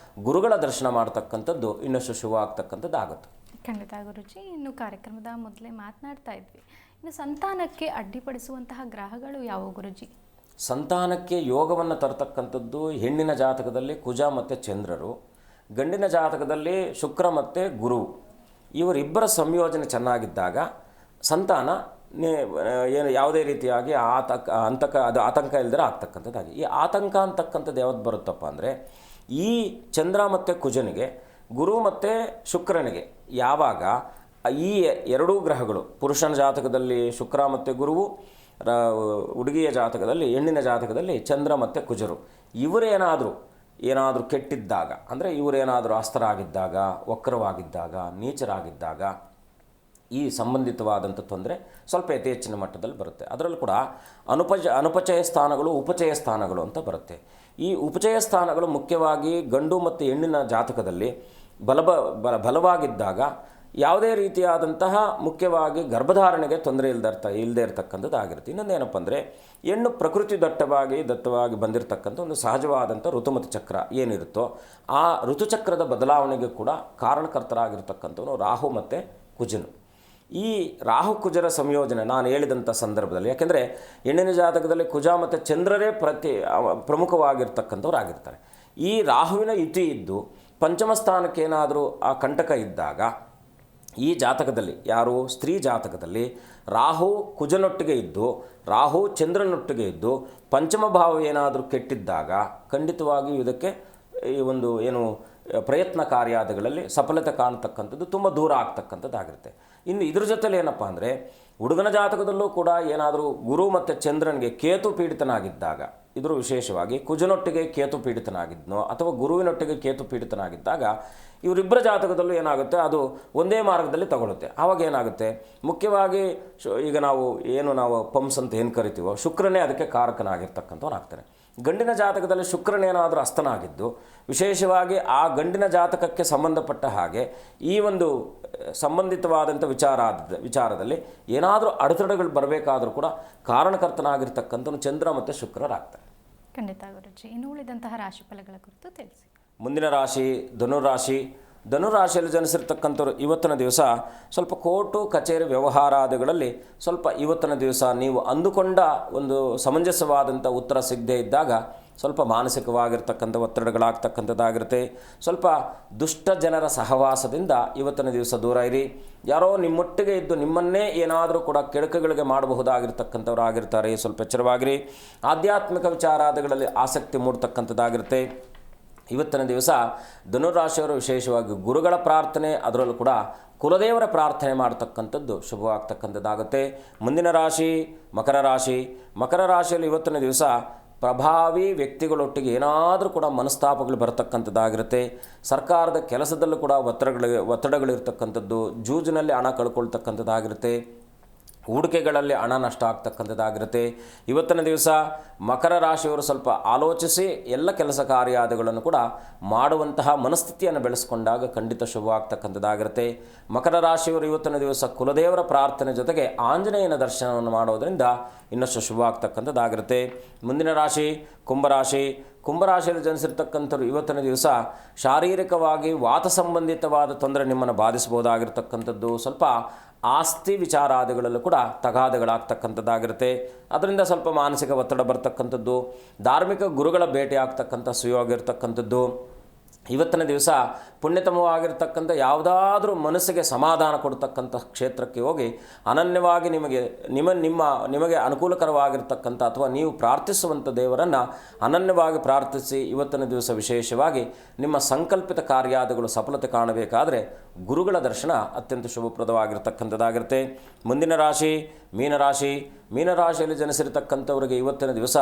ಗುರುಗಳ ದರ್ಶನ ಮಾಡ್ತಕ್ಕಂಥದ್ದು ಇನ್ನಷ್ಟು ಶುಭ ಆಗ್ತಕ್ಕಂಥದ್ದಾಗುತ್ತೆ. ಖಂಡಿತ ಗುರುಜಿ. ಇನ್ನು ಕಾರ್ಯಕ್ರಮದ ಮೊದಲೇ ಮಾತನಾಡ್ತಾ ಇದ್ವಿ, ಇನ್ನು ಸಂತಾನಕ್ಕೆ ಅಡ್ಡಿಪಡಿಸುವಂತಹ ಗ್ರಹಗಳು ಯಾವುವು ಗುರುಜಿ? ಸಂತಾನಕ್ಕೆ ಯೋಗವನ್ನು ತರತಕ್ಕಂಥದ್ದು ಹೆಣ್ಣಿನ ಜಾತಕದಲ್ಲಿ ಕುಜ ಮತ್ತು ಚಂದ್ರರು, ಗಂಡಿನ ಜಾತಕದಲ್ಲಿ ಶುಕ್ರ ಮತ್ತು ಗುರು. ಇವರಿಬ್ಬರ ಸಂಯೋಜನೆ ಚೆನ್ನಾಗಿದ್ದಾಗ ಸಂತಾನ ಏನು ಯಾವುದೇ ರೀತಿಯಾಗಿ ಆತಂಕ ಇಲ್ಲದೆ ಆಗ್ತಕ್ಕಂಥದ್ದಾಗಿ. ಈ ಆತಂಕ ಅಂತಕ್ಕಂಥದ್ದು ಯಾವ್ದು ಬರುತ್ತಪ್ಪ ಅಂದರೆ, ಈ ಚಂದ್ರ ಮತ್ತು ಕುಜನಿಗೆ, ಗುರು ಮತ್ತು ಶುಕ್ರನಿಗೆ ಯಾವಾಗ ಈ ಎರಡೂ ಗ್ರಹಗಳು, ಪುರುಷನ ಜಾತಕದಲ್ಲಿ ಶುಕ್ರ ಮತ್ತು ಗುರುವು, ಹುಡುಗಿಯ ಜಾತಕದಲ್ಲಿ ಹೆಣ್ಣಿನ ಜಾತಕದಲ್ಲಿ ಚಂದ್ರ ಮತ್ತು ಕುಜರು, ಇವರೇನಾದರೂ ಕೆಟ್ಟಿದ್ದಾಗ, ಅಂದರೆ ಇವರೇನಾದರೂ ಅಸ್ತರಾಗಿದ್ದಾಗ, ವಕ್ರವಾಗಿದ್ದಾಗ, ನೀಚರಾಗಿದ್ದಾಗ ಈ ಸಂಬಂಧಿತವಾದಂಥ ತೊಂದರೆ ಸ್ವಲ್ಪ ಯಥೇಚ್ಛಿನ ಮಟ್ಟದಲ್ಲಿ ಬರುತ್ತೆ. ಅದರಲ್ಲೂ ಕೂಡ ಅನುಪಚಯ ಸ್ಥಾನಗಳು, ಉಪಚಯ ಸ್ಥಾನಗಳು ಅಂತ ಬರುತ್ತೆ. ಈ ಉಪಚಯ ಸ್ಥಾನಗಳು ಮುಖ್ಯವಾಗಿ ಗಂಡು ಮತ್ತು ಹೆಣ್ಣಿನ ಜಾತಕದಲ್ಲಿ ಬಲವಾಗಿದ್ದಾಗ ಯಾವುದೇ ರೀತಿಯಾದಂತಹ ಮುಖ್ಯವಾಗಿ ಗರ್ಭಧಾರಣೆಗೆ ತೊಂದರೆ ಇಲ್ಲದೇ ಇರತಕ್ಕಂಥದ್ದಾಗಿರುತ್ತೆ. ಇನ್ನೊಂದೇನಪ್ಪ ಅಂದರೆ ಹೆಣ್ಣು ಪ್ರಕೃತಿ ದತ್ತವಾಗಿ ಬಂದಿರತಕ್ಕಂಥ ಒಂದು ಸಹಜವಾದಂಥ ಋತುಮತಿ ಚಕ್ರ ಏನಿರುತ್ತೋ ಆ ಋತುಚಕ್ರದ ಬದಲಾವಣೆಗೆ ಕೂಡ ಕಾರಣಕರ್ತರಾಗಿರ್ತಕ್ಕಂಥವನು ರಾಹು ಮತ್ತು ಕುಜನು. ಈ ರಾಹು ಕುಜರ ಸಂಯೋಜನೆ ನಾನು ಹೇಳಿದಂಥ ಸಂದರ್ಭದಲ್ಲಿ, ಯಾಕೆಂದರೆ ಹೆಣ್ಣಿನ ಜಾತಕದಲ್ಲಿ ಕುಜ ಮತ್ತು ಚಂದ್ರರೇ ಪ್ರಮುಖವಾಗಿರ್ತಕ್ಕಂಥವ್ರು ಆಗಿರ್ತಾರೆ. ಈ ರಾಹುವಿನ ಯುತಿ ಇದ್ದು ಪಂಚಮ ಸ್ಥಾನಕ್ಕೆ ಏನಾದರೂ ಆ ಕಂಟಕ ಇದ್ದಾಗ ಈ ಜಾತಕದಲ್ಲಿ ಯಾರು ಸ್ತ್ರೀ ಜಾತಕದಲ್ಲಿ ರಾಹು ಕುಜನೊಟ್ಟಿಗೆ ಇದ್ದು ರಾಹು ಚಂದ್ರನೊಟ್ಟಿಗೆ ಇದ್ದು ಪಂಚಮ ಭಾವ ಏನಾದರೂ ಕೆಟ್ಟಿದ್ದಾಗ ಖಂಡಿತವಾಗಿಯೂ ಇದಕ್ಕೆ ಈ ಒಂದು ಏನು ಪ್ರಯತ್ನ ಕಾರ್ಯಾದಿಗಳಲ್ಲಿ ಸಫಲತೆ ಕಾಣತಕ್ಕಂಥದ್ದು ತುಂಬ ದೂರ ಆಗ್ತಕ್ಕಂಥದ್ದಾಗಿರುತ್ತೆ. ಇನ್ನು ಇದ್ರ ಜೊತೆಲಿ ಏನಪ್ಪ ಅಂದರೆ ಹುಡುಗನ ಜಾತಕದಲ್ಲೂ ಕೂಡ ಏನಾದರೂ ಗುರು ಮತ್ತು ಚಂದ್ರನಿಗೆ ಕೇತು ಪೀಡಿತನಾಗಿದ್ದಾಗ, ಇದ್ರ ವಿಶೇಷವಾಗಿ ಕುಜನೊಟ್ಟಿಗೆ ಕೇತು ಪೀಡಿತನಾಗಿದ್ನೋ ಅಥವಾ ಗುರುವಿನೊಟ್ಟಿಗೆ ಕೇತು ಪೀಡಿತನಾಗಿದ್ದಾಗ ಇವರಿಬ್ಬರ ಜಾತಕದಲ್ಲೂ ಏನಾಗುತ್ತೆ, ಅದು ಒಂದೇ ಮಾರ್ಗದಲ್ಲಿ ತಗೊಳುತ್ತೆ. ಆವಾಗ ಏನಾಗುತ್ತೆ, ಮುಖ್ಯವಾಗಿ ಈಗ ನಾವು ಪಂಪ್ಸ್ ಅಂತ ಏನು ಕರಿತೀವೋ ಶುಕ್ರನೇ ಅದಕ್ಕೆ ಕಾರಕನಾಗಿರ್ತಕ್ಕಂಥವನಾಗ್ತಾನೆ. ಗಂಡಿನ ಜಾತಕದಲ್ಲಿ ಶುಕ್ರನೇನಾದರೂ ಅಸ್ತನಾಗಿದ್ದು ವಿಶೇಷವಾಗಿ ಆ ಗಂಡಿನ ಜಾತಕಕ್ಕೆ ಸಂಬಂಧಪಟ್ಟ ಹಾಗೆ ಈ ಒಂದು ಸಂಬಂಧಿತವಾದಂಥ ವಿಚಾರದಲ್ಲಿ ಏನಾದರೂ ಅಡೆತಡೆಗಳು ಬರಬೇಕಾದರೂ ಕೂಡ ಕಾರಣಕರ್ತನಾಗಿರ್ತಕ್ಕಂಥವನು ಚಂದ್ರ ಮತ್ತು ಶುಕ್ರರಾಗ್ತಾರೆ. ಖಂಡಿತ ಗುರುಜಿ. ಇನ್ನು ಉಳಿದಂತಹ ರಾಶಿಫಲಗಳ ಕುರಿತು ತಿಳಿಸಿ. ಮುಂದಿನ ರಾಶಿ ಧನುರಾಶಿ. ಧನುರಾಶಿಯಲ್ಲಿ ಜನಿಸಿರ್ತಕ್ಕಂಥವ್ರು ಇವತ್ತಿನ ದಿವಸ ಸ್ವಲ್ಪ ಕೋರ್ಟು ಕಚೇರಿ ವ್ಯವಹಾರಾದಿಗಳಲ್ಲಿ ಸ್ವಲ್ಪ ಇವತ್ತಿನ ದಿವಸ ನೀವು ಅಂದುಕೊಂಡ ಒಂದು ಸಮಂಜಸವಾದಂಥ ಉತ್ತರ ಸಿಗದೇ ಇದ್ದಾಗ ಸ್ವಲ್ಪ ಮಾನಸಿಕವಾಗಿರ್ತಕ್ಕಂಥ ಒತ್ತಡಗಳಾಗ್ತಕ್ಕಂಥದ್ದಾಗಿರುತ್ತೆ. ಸ್ವಲ್ಪ ದುಷ್ಟ ಜನರ ಸಹವಾಸದಿಂದ ಇವತ್ತಿನ ದಿವಸ ದೂರ ಇರಿ. ಯಾರೋ ನಿಮ್ಮೊಟ್ಟಿಗೆ ಇದ್ದು ನಿಮ್ಮನ್ನೇ ಏನಾದರೂ ಕೂಡ ಕೆಡಕಗಳಿಗೆ ಮಾಡಬಹುದಾಗಿರ್ತಕ್ಕಂಥವ್ರು ಆಗಿರ್ತಾರೆ, ಸ್ವಲ್ಪ ಎಚ್ಚರವಾಗಿರಿ. ಆಧ್ಯಾತ್ಮಿಕ ವಿಚಾರಾದಿಗಳಲ್ಲಿ ಆಸಕ್ತಿ ಮೂಡ್ತಕ್ಕಂಥದ್ದಾಗಿರುತ್ತೆ. ಇವತ್ತಿನ ದಿವಸ ಧನುರಾಶಿಯವರು ವಿಶೇಷವಾಗಿ ಗುರುಗಳ ಪ್ರಾರ್ಥನೆ, ಅದರಲ್ಲೂ ಕೂಡ ಕುಲದೇವರ ಪ್ರಾರ್ಥನೆ ಮಾಡ್ತಕ್ಕಂಥದ್ದು ಶುಭವಾಗ್ತಕ್ಕಂಥದ್ದಾಗುತ್ತೆ. ಮುಂದಿನ ರಾಶಿ ಮಕರ ರಾಶಿ. ಮಕರ ರಾಶಿಯಲ್ಲಿ ಇವತ್ತಿನ ದಿವಸ ಪ್ರಭಾವಿ ವ್ಯಕ್ತಿಗಳೊಟ್ಟಿಗೆ ಏನಾದರೂ ಕೂಡ ಮನಸ್ತಾಪಗಳು ಬರತಕ್ಕಂಥದ್ದಾಗಿರುತ್ತೆ. ಸರ್ಕಾರದ ಕೆಲಸದಲ್ಲೂ ಕೂಡ ಒತ್ತಡಗಳಿರ್ತಕ್ಕಂಥದ್ದು, ಜೂಜಿನಲ್ಲಿ ಹಣ ಕಳ್ಕೊಳ್ತಕ್ಕಂಥದ್ದಾಗಿರುತ್ತೆ, ಹೂಡಿಕೆಗಳಲ್ಲಿ ಹಣ ನಷ್ಟ ಆಗ್ತಕ್ಕಂಥದ್ದಾಗಿರುತ್ತೆ. ಇವತ್ತಿನ ದಿವಸ ಮಕರ ರಾಶಿಯವರು ಸ್ವಲ್ಪ ಆಲೋಚಿಸಿ ಎಲ್ಲ ಕೆಲಸ ಕಾರ್ಯಾದಿಗಳನ್ನು ಕೂಡ ಮಾಡುವಂತಹ ಮನಸ್ಥಿತಿಯನ್ನು ಬೆಳೆಸ್ಕೊಂಡಾಗ ಖಂಡಿತ ಶುಭವಾಗ್ತಕ್ಕಂಥದ್ದಾಗಿರುತ್ತೆ. ಮಕರ ರಾಶಿಯವರು ಇವತ್ತಿನ ದಿವಸ ಕುಲದೇವರ ಪ್ರಾರ್ಥನೆ ಜೊತೆಗೆ ಆಂಜನೇಯನ ದರ್ಶನವನ್ನು ಮಾಡೋದರಿಂದ ಇನ್ನಷ್ಟು ಶುಭವಾಗ್ತಕ್ಕಂಥದ್ದಾಗಿರುತ್ತೆ. ಮುಂದಿನ ರಾಶಿ ಕುಂಭರಾಶಿ. ಕುಂಭರಾಶಿಯಲ್ಲಿ ಜನಿಸಿರ್ತಕ್ಕಂಥವ್ರು ಇವತ್ತಿನ ದಿವಸ ಶಾರೀರಿಕವಾಗಿ ವಾತ ಸಂಬಂಧಿತವಾದ ತೊಂದರೆ ನಿಮ್ಮನ್ನು ಬಾಧಿಸಬಹುದಾಗಿರ್ತಕ್ಕಂಥದ್ದು, ಸ್ವಲ್ಪ ಆಸ್ತಿ ವಿಚಾರಾದಿಗಳಲ್ಲೂ ಕೂಡ ತಗಾದೆಗಳಾಗ್ತಕ್ಕಂಥದ್ದಾಗಿರುತ್ತೆ. ಅದರಿಂದ ಸ್ವಲ್ಪ ಮಾನಸಿಕ ಒತ್ತಡ ಬರ್ತಕ್ಕಂಥದ್ದು, ಧಾರ್ಮಿಕ ಗುರುಗಳ ಭೇಟಿ ಆಗ್ತಕ್ಕಂಥ ಸುಯೋಗ ಇರ್ತಕ್ಕಂಥದ್ದು. ಇವತ್ತಿನ ದಿವಸ ಪುಣ್ಯತಮವಾಗಿರ್ತಕ್ಕಂಥ ಯಾವುದಾದ್ರೂ ಮನಸ್ಸಿಗೆ ಸಮಾಧಾನ ಕೊಡ್ತಕ್ಕಂಥ ಕ್ಷೇತ್ರಕ್ಕೆ ಹೋಗಿ ಅನನ್ಯವಾಗಿ ನಿಮಗೆ ಅನುಕೂಲಕರವಾಗಿರ್ತಕ್ಕಂಥ ಅಥವಾ ನೀವು ಪ್ರಾರ್ಥಿಸುವಂಥ ದೇವರನ್ನು ಅನನ್ಯವಾಗಿ ಪ್ರಾರ್ಥಿಸಿ ಇವತ್ತಿನ ದಿವಸ ವಿಶೇಷವಾಗಿ ನಿಮ್ಮ ಸಂಕಲ್ಪಿತ ಕಾರ್ಯಾದಿಗಳು ಸಫಲತೆ ಕಾಣಬೇಕಾದರೆ ಗುರುಗಳ ದರ್ಶನ ಅತ್ಯಂತ ಶುಭಪ್ರದವಾಗಿರ್ತಕ್ಕಂಥದ್ದಾಗಿರುತ್ತೆ. ಮುಂದಿನ ರಾಶಿ ಮೀನರಾಶಿ. ಮೀನರಾಶಿಯಲ್ಲಿ ಜನಿಸಿರ್ತಕ್ಕಂಥವರಿಗೆ ಇವತ್ತಿನ ದಿವಸ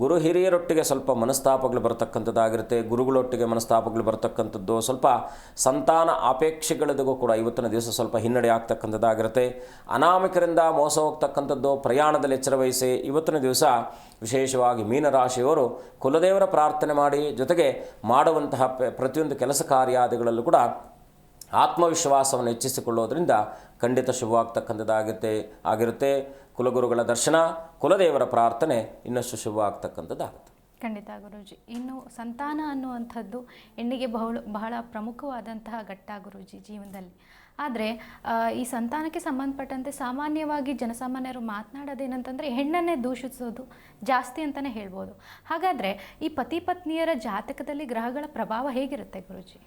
ಗುರು ಹಿರಿಯರೊಟ್ಟಿಗೆ ಸ್ವಲ್ಪ ಮನಸ್ತಾಪಗಳು ಬರ್ತಕ್ಕಂಥದ್ದಾಗಿರುತ್ತೆ. ಗುರುಗಳೊಟ್ಟಿಗೆ ಮನಸ್ತಾಪಗಳು ಬರ್ತಕ್ಕಂಥದ್ದು, ಸ್ವಲ್ಪ ಸಂತಾನ ಅಪೇಕ್ಷೆಗಳಿಗೂ ಕೂಡ ಇವತ್ತಿನ ದಿವಸ ಸ್ವಲ್ಪ ಹಿನ್ನಡೆ ಆಗ್ತಕ್ಕಂಥದ್ದಾಗಿರುತ್ತೆ. ಅನಾಮಿಕರಿಂದ ಮೋಸ ಹೋಗ್ತಕ್ಕಂಥದ್ದು, ಪ್ರಯಾಣದಲ್ಲಿ ಎಚ್ಚರ ವಹಿಸಿ. ಇವತ್ತಿನ ದಿವಸ ವಿಶೇಷವಾಗಿ ಮೀನರಾಶಿಯವರು ಕುಲದೇವರ ಪ್ರಾರ್ಥನೆ ಮಾಡಿ ಜೊತೆಗೆ ಮಾಡುವಂತಹ ಪ್ರತಿಯೊಂದು ಕೆಲಸ ಕಾರ್ಯಾದಿಗಳಲ್ಲೂ ಕೂಡ ಆತ್ಮವಿಶ್ವಾಸವನ್ನು ಹೆಚ್ಚಿಸಿಕೊಳ್ಳೋದ್ರಿಂದ ಖಂಡಿತ ಶುಭವಾಗ್ತಕ್ಕಂಥದ್ದಾಗಿರುತ್ತೆ. ಕುಲಗುರುಗಳ ದರ್ಶನ, ಕುಲದೇವರ ಪ್ರಾರ್ಥನೆ ಇನ್ನಷ್ಟು ಶುಭವಾಗ್ತಕ್ಕಂಥದ್ದಾಗುತ್ತೆ. ಖಂಡಿತ ಗುರೂಜಿ. ಇನ್ನು ಸಂತಾನ ಅನ್ನುವಂಥದ್ದು ಹೆಣ್ಣಿಗೆ ಬಹಳ ಪ್ರಮುಖವಾದಂತಹ ಘಟ್ಟ ಗುರೂಜಿ ಜೀವನದಲ್ಲಿ. ಆದರೆ ಈ ಸಂತಾನಕ್ಕೆ ಸಂಬಂಧಪಟ್ಟಂತೆ ಸಾಮಾನ್ಯವಾಗಿ ಜನಸಾಮಾನ್ಯರು ಮಾತನಾಡೋದೇನಂತಂದರೆ ಹೆಣ್ಣನ್ನೇ ದೂಷಿಸೋದು ಜಾಸ್ತಿ ಅಂತಲೇ ಹೇಳ್ಬೋದು. ಹಾಗಾದರೆ ಈ ಪತಿ ಪತ್ನಿಯರ ಜಾತಕದಲ್ಲಿ ಗ್ರಹಗಳ ಪ್ರಭಾವ ಹೇಗಿರುತ್ತೆ ಗುರೂಜಿ?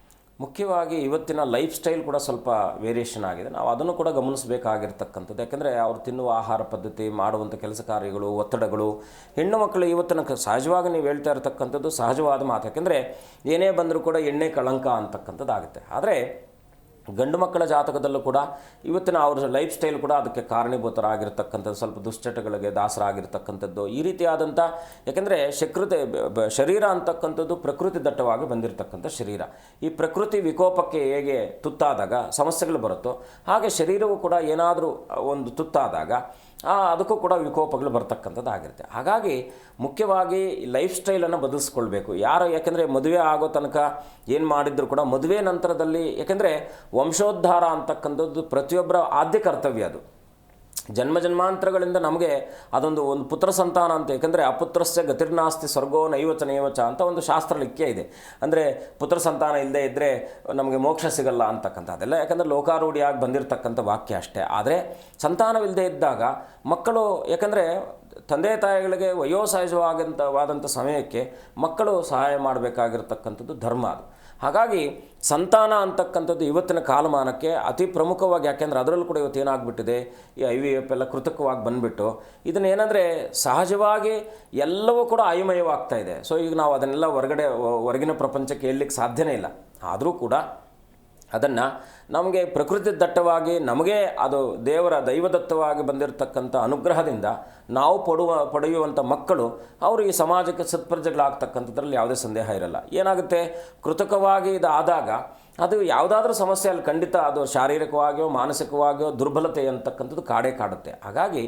ಮುಖ್ಯವಾಗಿ ಇವತ್ತಿನ ಲೈಫ್ ಸ್ಟೈಲ್ ಕೂಡ ಸ್ವಲ್ಪ ವೇರಿಯೇಷನ್ ಆಗಿದೆ. ನಾವು ಅದನ್ನು ಕೂಡ ಗಮನಿಸಬೇಕಾಗಿರ್ತಕ್ಕಂಥದ್ದು. ಯಾಕೆಂದರೆ ಅವರು ತಿನ್ನುವ ಆಹಾರ ಪದ್ಧತಿ, ಮಾಡುವಂಥ ಕೆಲಸ ಕಾರ್ಯಗಳು, ಒತ್ತಡಗಳು, ಹೆಣ್ಣು ಮಕ್ಕಳು ಇವತ್ತಿನ ಸಹಜವಾಗಿ ನೀವು ಹೇಳ್ತಾ ಇರತಕ್ಕಂಥದ್ದು ಸಹಜವಾದ ಮಾತು. ಯಾಕೆಂದರೆ ಏನೇ ಬಂದರೂ ಕೂಡ ಎಣ್ಣೆ ಕಳಂಕ ಅಂತಕ್ಕಂಥದ್ದಾಗುತ್ತೆ. ಆದರೆ ಗಂಡು ಮಕ್ಕಳ ಜಾತಕದಲ್ಲೂ ಕೂಡ ಇವತ್ತಿನ ಅವ್ರ ಲೈಫ್ ಸ್ಟೈಲ್ ಕೂಡ ಅದಕ್ಕೆ ಕಾರಣೀಭೂತರಾಗಿರ್ತಕ್ಕಂಥದ್ದು, ಸ್ವಲ್ಪ ದುಶ್ಚಟಗಳಿಗೆ ದಾಸರಾಗಿರ್ತಕ್ಕಂಥದ್ದು, ಈ ರೀತಿಯಾದಂಥ. ಯಾಕೆಂದರೆ ಶರೀರ ಅಂತಕ್ಕಂಥದ್ದು ಪ್ರಕೃತಿ ದಟ್ಟವಾಗಿ ಬಂದಿರತಕ್ಕಂಥ ಶರೀರ. ಈ ಪ್ರಕೃತಿ ವಿಕೋಪಕ್ಕೆ ಹೇಗೆ ತುತ್ತಾದಾಗ ಸಮಸ್ಯೆಗಳು ಬರುತ್ತೋ ಹಾಗೆ ಶರೀರವು ಕೂಡ ಏನಾದರೂ ಒಂದು ತುತ್ತಾದಾಗ ಅದಕ್ಕೂ ಕೂಡ ವಿಕೋಪಗಳು ಬರ್ತಕ್ಕಂಥದ್ದು ಆಗಿರುತ್ತೆ. ಹಾಗಾಗಿ ಮುಖ್ಯವಾಗಿ ಲೈಫ್ ಸ್ಟೈಲನ್ನು ಬದಲಿಸ್ಕೊಳ್ಬೇಕು. ಯಾಕೆಂದರೆ ಮದುವೆ ಆಗೋ ತನಕ ಏನು ಮಾಡಿದ್ರು ಕೂಡ ಮದುವೆ ನಂತರದಲ್ಲಿ, ಯಾಕೆಂದರೆ ವಂಶೋದ್ಧಾರ ಅಂತಕ್ಕಂಥದ್ದು ಪ್ರತಿಯೊಬ್ಬರ ಆದ್ಯ ಕರ್ತವ್ಯ. ಅದು ಜನ್ಮಾಂತರಗಳಿಂದ ನಮಗೆ ಒಂದು ಪುತ್ರ ಸಂತಾನ ಅಂತ. ಯಾಕೆಂದರೆ ಅಪುತ್ರಸ್ಯ ಗತಿರ್ನಾಸ್ತಿ ಸ್ವರ್ಗೋ ನೈವಚ ನೈವಚ ಅಂತ ಒಂದು ಶಾಸ್ತ್ರಲಿಖ್ಯ ಇದೆ. ಅಂದರೆ ಪುತ್ರ ಸಂತಾನ ಇಲ್ಲದೆ ಇದ್ದರೆ ನಮಗೆ ಮೋಕ್ಷ ಸಿಗಲ್ಲ ಅಂತಕ್ಕಂಥ ಅದೆಲ್ಲ ಯಾಕೆಂದರೆ ಲೋಕಾರೂಢಿಯಾಗಿ ಬಂದಿರತಕ್ಕಂಥ ವಾಕ್ಯ ಅಷ್ಟೇ. ಆದರೆ ಸಂತಾನವಿಲ್ಲದೆ ಇದ್ದಾಗ ಮಕ್ಕಳು, ಯಾಕೆಂದರೆ ತಂದೆ ತಾಯಿಗಳಿಗೆ ವಯೋಸಹಜವಾದಂಥ ಸಮಯಕ್ಕೆ ಮಕ್ಕಳು ಸಹಾಯ ಮಾಡಬೇಕಾಗಿರ್ತಕ್ಕಂಥದ್ದು ಧರ್ಮ ಅದು. ಹಾಗಾಗಿ ಸಂತಾನ ಅಂತಕ್ಕಂಥದ್ದು ಇವತ್ತಿನ ಕಾಲಮಾನಕ್ಕೆ ಅತಿ ಪ್ರಮುಖವಾಗಿ, ಯಾಕೆಂದರೆ ಅದರಲ್ಲೂ ಕೂಡ ಇವತ್ತು ಏನಾಗ್ಬಿಟ್ಟಿದೆ, ಈ IVF ಎಲ್ಲ ಕೃತಕವಾಗಿ ಬಂದುಬಿಟ್ಟು ಇದನ್ನೇನೆಂದರೆ ಸಹಜವಾಗಿ ಎಲ್ಲವೂ ಕೂಡ ಅಯಮಯವಾಗ್ತಾ ಇದೆ. ಸೊ ಈಗ ನಾವು ಅದನ್ನೆಲ್ಲ ಹೊರಗಿನ ಪ್ರಪಂಚಕ್ಕೆ ಹೇಳಲಿಕ್ಕೆ ಸಾಧ್ಯನೇ ಇಲ್ಲ. ಆದರೂ ಕೂಡ ಅದನ್ನು ನಮಗೆ ಪ್ರಕೃತಿ ದತ್ತವಾಗಿ ನಮಗೆ ಅದು ದೈವದತ್ತವಾಗಿ ಬಂದಿರತಕ್ಕಂಥ ಅನುಗ್ರಹದಿಂದ ನಾವು ಪಡೆಯುವಂಥ ಮಕ್ಕಳು ಅವರು ಈ ಸಮಾಜಕ್ಕೆ ಸತ್ಪ್ರಜೆಗಳಾಗ್ತಕ್ಕಂಥದ್ರಲ್ಲಿ ಯಾವುದೇ ಸಂದೇಹ ಇರಲ್ಲ. ಏನಾಗುತ್ತೆ, ಕೃತಕವಾಗಿ ಇದು ಆದಾಗ ಅದು ಯಾವುದಾದ್ರೂ ಸಮಸ್ಯೆ ಅಲ್ಲಿ ಖಂಡಿತ ಅದು ಶಾರೀರಿಕವಾಗಿಯೋ ಮಾನಸಿಕವಾಗಿಯೋ ದುರ್ಬಲತೆ ಅಂತಕ್ಕಂಥದ್ದು ಕಾಡುತ್ತೆ. ಹಾಗಾಗಿ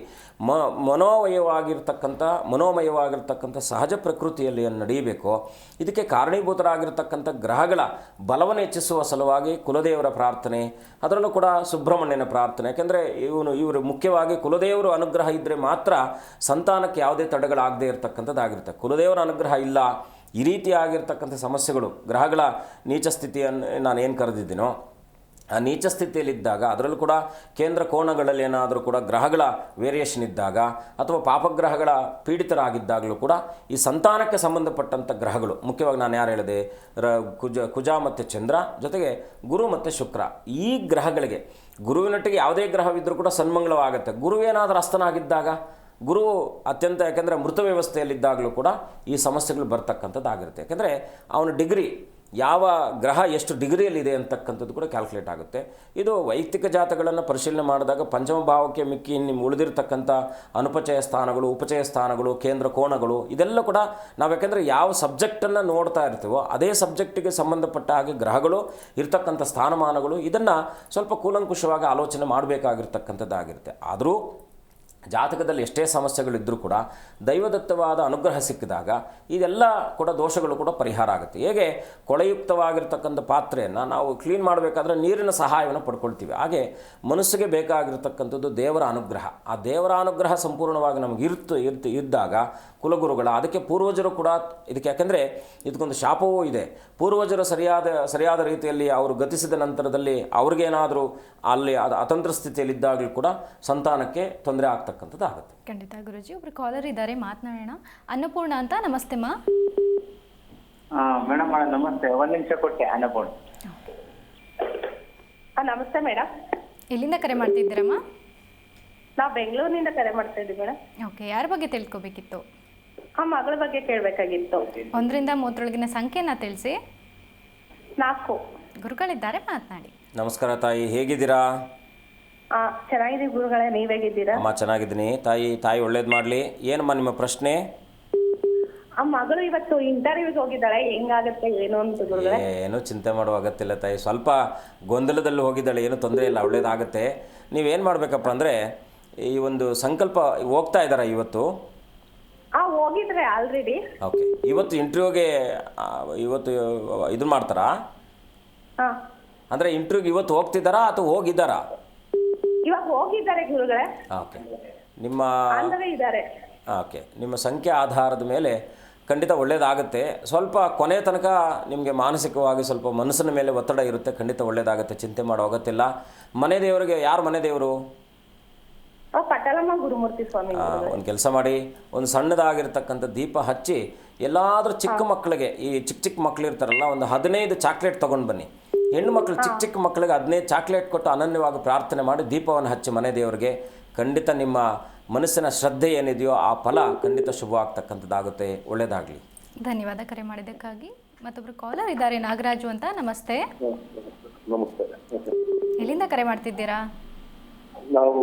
ಮನೋಮಯವಾಗಿರ್ತಕ್ಕಂಥ ಸಹಜ ಪ್ರಕೃತಿಯಲ್ಲಿ ನಡೆಯಬೇಕು. ಇದಕ್ಕೆ ಕಾರಣೀಭೂತರಾಗಿರ್ತಕ್ಕಂಥ ಗ್ರಹಗಳ ಬಲವನ್ನು ಹೆಚ್ಚಿಸುವ ಸಲುವಾಗಿ ಕುಲದೇವರ ಪ್ರಾರ್ಥನೆ, ಅದರಲ್ಲೂ ಕೂಡ ಸುಬ್ರಹ್ಮಣ್ಯನ ಪ್ರಾರ್ಥನೆ. ಯಾಕೆಂದರೆ ಇವರು ಮುಖ್ಯವಾಗಿ ಕುಲದೇವರು ಅನುಗ್ರಹ ಇದ್ದರೆ ಮಾತ್ರ ಸಂತಾನಕ್ಕೆ ಯಾವುದೇ ತಡೆಗಳಾಗದೇ ಇರತಕ್ಕಂಥದ್ದಾಗಿರುತ್ತೆ. ಕುಲದೇವರ ಅನುಗ್ರಹ ಇಲ್ಲ, ಈ ರೀತಿಯಾಗಿರ್ತಕ್ಕಂಥ ಸಮಸ್ಯೆಗಳು ಗ್ರಹಗಳ ನೀಚ ಸ್ಥಿತಿಯನ್ನು ನಾನೇನು ಕರೆದಿದ್ದೀನೋ ಆ ನೀಚ ಸ್ಥಿತಿಯಲ್ಲಿದ್ದಾಗ, ಅದರಲ್ಲೂ ಕೂಡ ಕೇಂದ್ರ ಕೋಣಗಳಲ್ಲಿ ಏನಾದರೂ ಕೂಡ ಗ್ರಹಗಳ ವೇರಿಯೇಷನ್ ಇದ್ದಾಗ ಅಥವಾ ಪಾಪಗ್ರಹಗಳ ಪೀಡಿತರಾಗಿದ್ದಾಗಲೂ ಕೂಡ ಈ ಸಂತಾನಕ್ಕೆ ಸಂಬಂಧಪಟ್ಟಂಥ ಗ್ರಹಗಳು, ಮುಖ್ಯವಾಗಿ ನಾನು ಯಾರು ಹೇಳಿದೆ, ಕುಜ ಮತ್ತು ಚಂದ್ರ ಜೊತೆಗೆ ಗುರು ಮತ್ತು ಶುಕ್ರ, ಈ ಗ್ರಹಗಳಿಗೆ ಗುರುವಿನೊಟ್ಟಿಗೆ ಯಾವುದೇ ಗ್ರಹವಿದ್ದರೂ ಕೂಡ ಸನ್ಮಂಗಳವಾಗುತ್ತೆ. ಗುರುವೇನಾದರೂ ಅಸ್ತನಾಗಿದ್ದಾಗ, ಗುರು ಅತ್ಯಂತ, ಯಾಕೆಂದರೆ ಮೃತ ವ್ಯವಸ್ಥೆಯಲ್ಲಿದ್ದಾಗಲೂ ಕೂಡ ಈ ಸಮಸ್ಯೆಗಳು ಬರ್ತಕ್ಕಂಥದ್ದಾಗಿರುತ್ತೆ. ಯಾಕೆಂದರೆ ಅವನ ಡಿಗ್ರಿ, ಯಾವ ಗ್ರಹ ಎಷ್ಟು ಡಿಗ್ರಿಯಲ್ಲಿದೆ ಅಂತಕ್ಕಂಥದ್ದು ಕೂಡ ಕ್ಯಾಲ್ಕುಲೇಟ್ ಆಗುತ್ತೆ. ಇದು ವೈಯಕ್ತಿಕ ಜಾತಗಳನ್ನು ಪರಿಶೀಲನೆ ಮಾಡಿದಾಗ ಪಂಚಮ ಭಾವಕ್ಕೆ ಮಿಕ್ಕಿ ನಿಮ್ಮ ಉಳಿದಿರ್ತಕ್ಕಂಥ ಅನುಪಚಯ ಸ್ಥಾನಗಳು, ಉಪಚಯ ಸ್ಥಾನಗಳು, ಕೇಂದ್ರ ಕೋಣಗಳು, ಇದೆಲ್ಲ ಕೂಡ ನಾವು ಯಾಕೆಂದರೆ ಯಾವ ಸಬ್ಜೆಕ್ಟನ್ನು ನೋಡ್ತಾ ಇರ್ತೀವೋ ಅದೇ ಸಬ್ಜೆಕ್ಟಿಗೆ ಸಂಬಂಧಪಟ್ಟ ಹಾಗೆ ಗ್ರಹಗಳು ಇರ್ತಕ್ಕಂಥ ಸ್ಥಾನಮಾನಗಳು, ಇದನ್ನು ಸ್ವಲ್ಪ ಕೂಲಂಕುಷವಾಗಿ ಆಲೋಚನೆ ಮಾಡಬೇಕಾಗಿರ್ತಕ್ಕಂಥದ್ದಾಗಿರುತ್ತೆ. ಆದರೂ ಜಾತಕದಲ್ಲಿ ಎಷ್ಟೇ ಸಮಸ್ಯೆಗಳಿದ್ದರೂ ಕೂಡ ದೈವದತ್ತವಾದ ಅನುಗ್ರಹ ಸಿಕ್ಕಿದಾಗ ಇದೆಲ್ಲ ಕೂಡ ದೋಷಗಳು ಕೂಡ ಪರಿಹಾರ ಆಗುತ್ತೆ. ಹೇಗೆ ಕೊಳೆಯುಕ್ತವಾಗಿರ್ತಕ್ಕಂಥ ಪಾತ್ರೆಯನ್ನು ನಾವು ಕ್ಲೀನ್ ಮಾಡಬೇಕಾದ್ರೆ ನೀರಿನ ಸಹಾಯವನ್ನು ಪಡ್ಕೊಳ್ತೀವಿ, ಹಾಗೆ ಮನಸ್ಸಿಗೆ ಬೇಕಾಗಿರ್ತಕ್ಕಂಥದ್ದು ದೇವರ ಅನುಗ್ರಹ. ಆ ದೇವರ ಅನುಗ್ರಹ ಸಂಪೂರ್ಣವಾಗಿ ನಮಗೆ ಇದ್ದಾಗ ಕುಲಗುರುಗಳ, ಅದಕ್ಕೆ ಪೂರ್ವಜರು ಕೂಡ ಇದಕ್ಕೆ, ಯಾಕೆಂದರೆ ಇದಕ್ಕೊಂದು ಶಾಪವೂ ಇದೆ. ಪೂರ್ವಜರು ಸರಿಯಾದ ರೀತಿಯಲ್ಲಿ ಅವರು ಗತಿಸಿದ ನಂತರದಲ್ಲಿ ಅವ್ರಿಗೇನಾದರೂ ಅಲ್ಲಿ ಅತಂತ್ರ ಸ್ಥಿತಿಯಲ್ಲಿದ್ದಾಗಲೂ ಕೂಡ ಸಂತಾನಕ್ಕೆ ತೊಂದರೆ ಆಗ್ತಕ್ಕಂಥದ್ದು ಆಗುತ್ತೆ. ಖಂಡಿತ ಗುರುಜಿ. ಒಬ್ರು ಕಾಲರ್ ಇದ್ದಾರೆ, ಮಾತನಾಡೋಣ. ಅನ್ನಪೂರ್ಣ ಅಂತ, ನಮಸ್ತೆ ಮಾ. ಮೇಡಮ್ ನಮಸ್ತೆ, ಒಂದು ನಿಮಿಷ ಕೊಟ್ಟೆ. ಅನ್ನಪೂರ್ಣ. ನಮಸ್ತೆ ಮೇಡಮ್. ಎಲ್ಲಿಂದ ಕರೆ ಮಾಡ್ತಿದ್ದೀರಮ್ಮ? ನಾವು ಬೆಂಗಳೂರಿನಿಂದ ಕರೆ ಮಾಡ್ತಾ ಇದ್ದೀವಿ ಮೇಡಮ್. ಓಕೆ, ಯಾರ ಬಗ್ಗೆ ತಿಳ್ಕೊಬೇಕಿತ್ತು? ಮಗಳ ಬಗ್ಗೆ ಕೇಳಬೇಕಾಗಿತ್ತು. 1ರಿಂದ 30 ಸಂಖ್ಯೆನ ತಿಳಿಸಿ. 4. ಗುರುಗಳಿದ್ದಾರೆ, ಮಾತನಾಡಿ. ನಮಸ್ಕಾರ ತಾಯಿ, ಹೇಗಿದ್ದೀರಾ? ಚೆನ್ನಾಗಿದ್ದೀವಿ ಗುರುಗಳೇ, ನೀವ್ ಹೇಗಿದ್ದೀರಾ? ಅಮ್ಮ ಚೆನ್ನಾಗಿದ್ದೀನಿ ತಾಯಿ ಒಳ್ಳೇದು ಮಾಡಲಿ. ಏನಮ್ಮ ನಿಮ್ಮ ಪ್ರಶ್ನೆ? ಮಗಳು ಇವತ್ತು ಇಂಟರ್ವ್ಯೂಗೆ ಹೋಗಿದ್ದಾಳೆ, ಹೆಂಗಾಗತ್ತೆ ಏನು ಅಂತ ಗುರುಗಳೇ? ಏನೂ ಚಿಂತೆ ಮಾಡುವ ಅಗತ್ಯ ತಾಯಿ, ಸ್ವಲ್ಪ ಗೊಂದಲದಲ್ಲಿ ಹೋಗಿದ್ದಾಳೆ, ಏನು ತೊಂದರೆ ಇಲ್ಲ, ಒಳ್ಳೇದಾಗುತ್ತೆ. ನೀವೇನು ಮಾಡಬೇಕಪ್ಪ ಅಂದರೆ, ಈ ಒಂದು ಸಂಕಲ್ಪ ಹೋಗ್ತಾ ಇದ್ದಾರಾ ಇವತ್ತು? ಹೋಗಿದ್ರೆ ಆಲ್ರೆಡಿ. ಓಕೆ, ಇವತ್ತು ಇಂಟರ್ವ್ಯೂಗೆ ಇದು ಮಾಡ್ತಾರಾ? ಅಂದರೆ ಇಂಟರ್ವ್ಯೂಗೆ ಇವತ್ತು ಹೋಗ್ತಿದ್ದಾರಾ ಅಥವಾ ಹೋಗಿದ್ದಾರಾ? ಇವಾಗ ಹೋಗಿದ್ದಾರೆ ಗುರುಗಳೇ. ಓಕೆ, ನಿಮ್ಮ ಇದ್ದಾರೆ. ಓಕೆ, ನಿಮ್ಮ ಸಂಖ್ಯೆ ಆಧಾರದ ಮೇಲೆ ಖಂಡಿತ ಒಳ್ಳೆಯದಾಗುತ್ತೆ. ಸ್ವಲ್ಪ ಕೊನೆ ತನಕ ನಿಮಗೆ ಮಾನಸಿಕವಾಗಿ ಸ್ವಲ್ಪ ಮನಸ್ಸಿನ ಮೇಲೆ ಒತ್ತಡ ಇರುತ್ತೆ, ಖಂಡಿತ ಒಳ್ಳೆಯದಾಗುತ್ತೆ, ಚಿಂತೆ ಮಾಡೋ ಅಗತ್ಯ ಇಲ್ಲ. ಮನೆ ದೇವರಿಗೆ ಯಾರು ಮನೆ ದೇವರು? ಪಟ್ಟಲಮ್ಮ ಗುರುಮೂರ್ತಿ ಸ್ವಾಮಿ. ಒಂದು ಕೆಲಸ ಮಾಡಿ, ಒಂದು ಸಣ್ಣದಾಗಿರ್ತಕ್ಕಂಥ ದೀಪ ಹಚ್ಚಿ ಎಲ್ಲಾದರೂ ಚಿಕ್ಕ ಮಕ್ಕಳಿಗೆ, ಈ ಚಿಕ್ಕ ಮಕ್ಕಳು ಇರ್ತಾರಲ್ಲ, ಒಂದು 15 ಚಾಕ್ಲೇಟ್ ತೊಗೊಂಡು ಬನ್ನಿ. ಹೆಣ್ಣು ಮಕ್ಕಳು ಚಿಕ್ಕ ಮಕ್ಕಳಿಗೆ 15 ಚಾಕ್ಲೇಟ್ ಕೊಟ್ಟು ಅನನ್ಯವಾಗಿ ಪ್ರಾರ್ಥನೆ ಮಾಡಿ ದೀಪವನ್ನು ಹಚ್ಚಿ ಮನೆ ದೇವರಿಗೆ. ಖಂಡಿತ ನಿಮ್ಮ ಮನಸ್ಸಿನ ಶ್ರದ್ಧೆ ಏನಿದೆಯೋ ಆ ಫಲ ಖಂಡಿತ ಶುಭವಾಗ್ತಕ್ಕಂಥದ್ದಾಗುತ್ತೆ. ಒಳ್ಳೆಯದಾಗಲಿ. ಧನ್ಯವಾದ ಕರೆ ಮಾಡಿದ್ದಕ್ಕಾಗಿ. ಮತ್ತೊಬ್ರು ಕಾಲರ್ ಇದ್ದಾರೆ, ನಾಗರಾಜು ಅಂತ. ನಮಸ್ತೆ. ನಮಸ್ತೆ. ಎಲ್ಲಿಂದ ಕರೆ ಮಾಡ್ತಿದ್ದೀರಾ? ನಾವು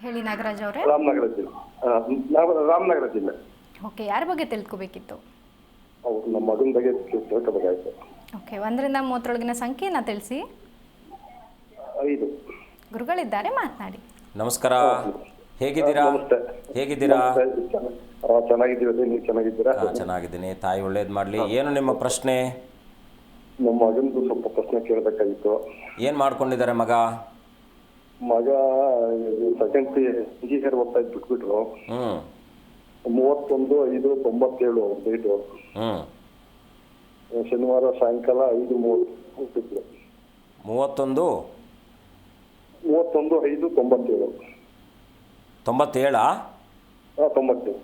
ಹೇಳಿ ನಾಗರಾಜ್ ಅವರೇ. ರಾಮನಗರ ಜಿಲ್ಲೆ. ಓಕೆ, ಯಾರ ಬಗ್ಗೆ ತಿಳ್ಕೊಬೇಕಿತ್ತು? ನಮ್ಮ ಮಗನ ಬಗ್ಗೆ ತಿಳ್ಕೊಬೇಕಾಯ್ತು. ಓಕೆ, 1ರಿಂದ 30 ಸಂಖ್ಯೆನ ತಿಳಿಸಿ. 5. ಗುರುಗಳಿದ್ದಾರೆ, ಮಾತನಾಡಿ. ನಮಸ್ಕಾರ. ಹೇಗಿದ್ದೀರಾ? ನಮಸ್ತೆ. ಹೇಗಿದ್ದೀರಾ? ಚೆನ್ನಾಗಿದ್ದೀವಿ. ನೀವು ಚೆನ್ನಾಗಿದ್ದೀರಾ? ಚೆನ್ನಾಗಿದ್ದೀನಿ. ತಾಯಿ ಒಳ್ಳೇದು ಮಾಡಲಿ. ಏನು ನಿಮ್ಮ ಪ್ರಶ್ನೆ? ನಮ್ಮ ಮಗಂದು ಸ್ವಲ್ಪ ಪ್ರಶ್ನೆ ಕೇಳಬೇಕಾಗಿತ್ತು. ಏನು ಮಾಡ್ಕೊಂಡಿದ್ದಾರೆ ಮಗ? ಮಗ ಸೆಕೆಂಡ್ ಪಿ ಇಂಜಿನಿಯರ್ ಓದ್ತಾ ಇದ್ದು ಬಿಟ್ಬಿಟ್ರು. 31/5/97 ಡೇಟು. ಶನಿವಾರ ಸಾಯಂಕಾಲ 5:30 ಹುಟ್ಟಿದ್ರು. 31/5/97. 97 97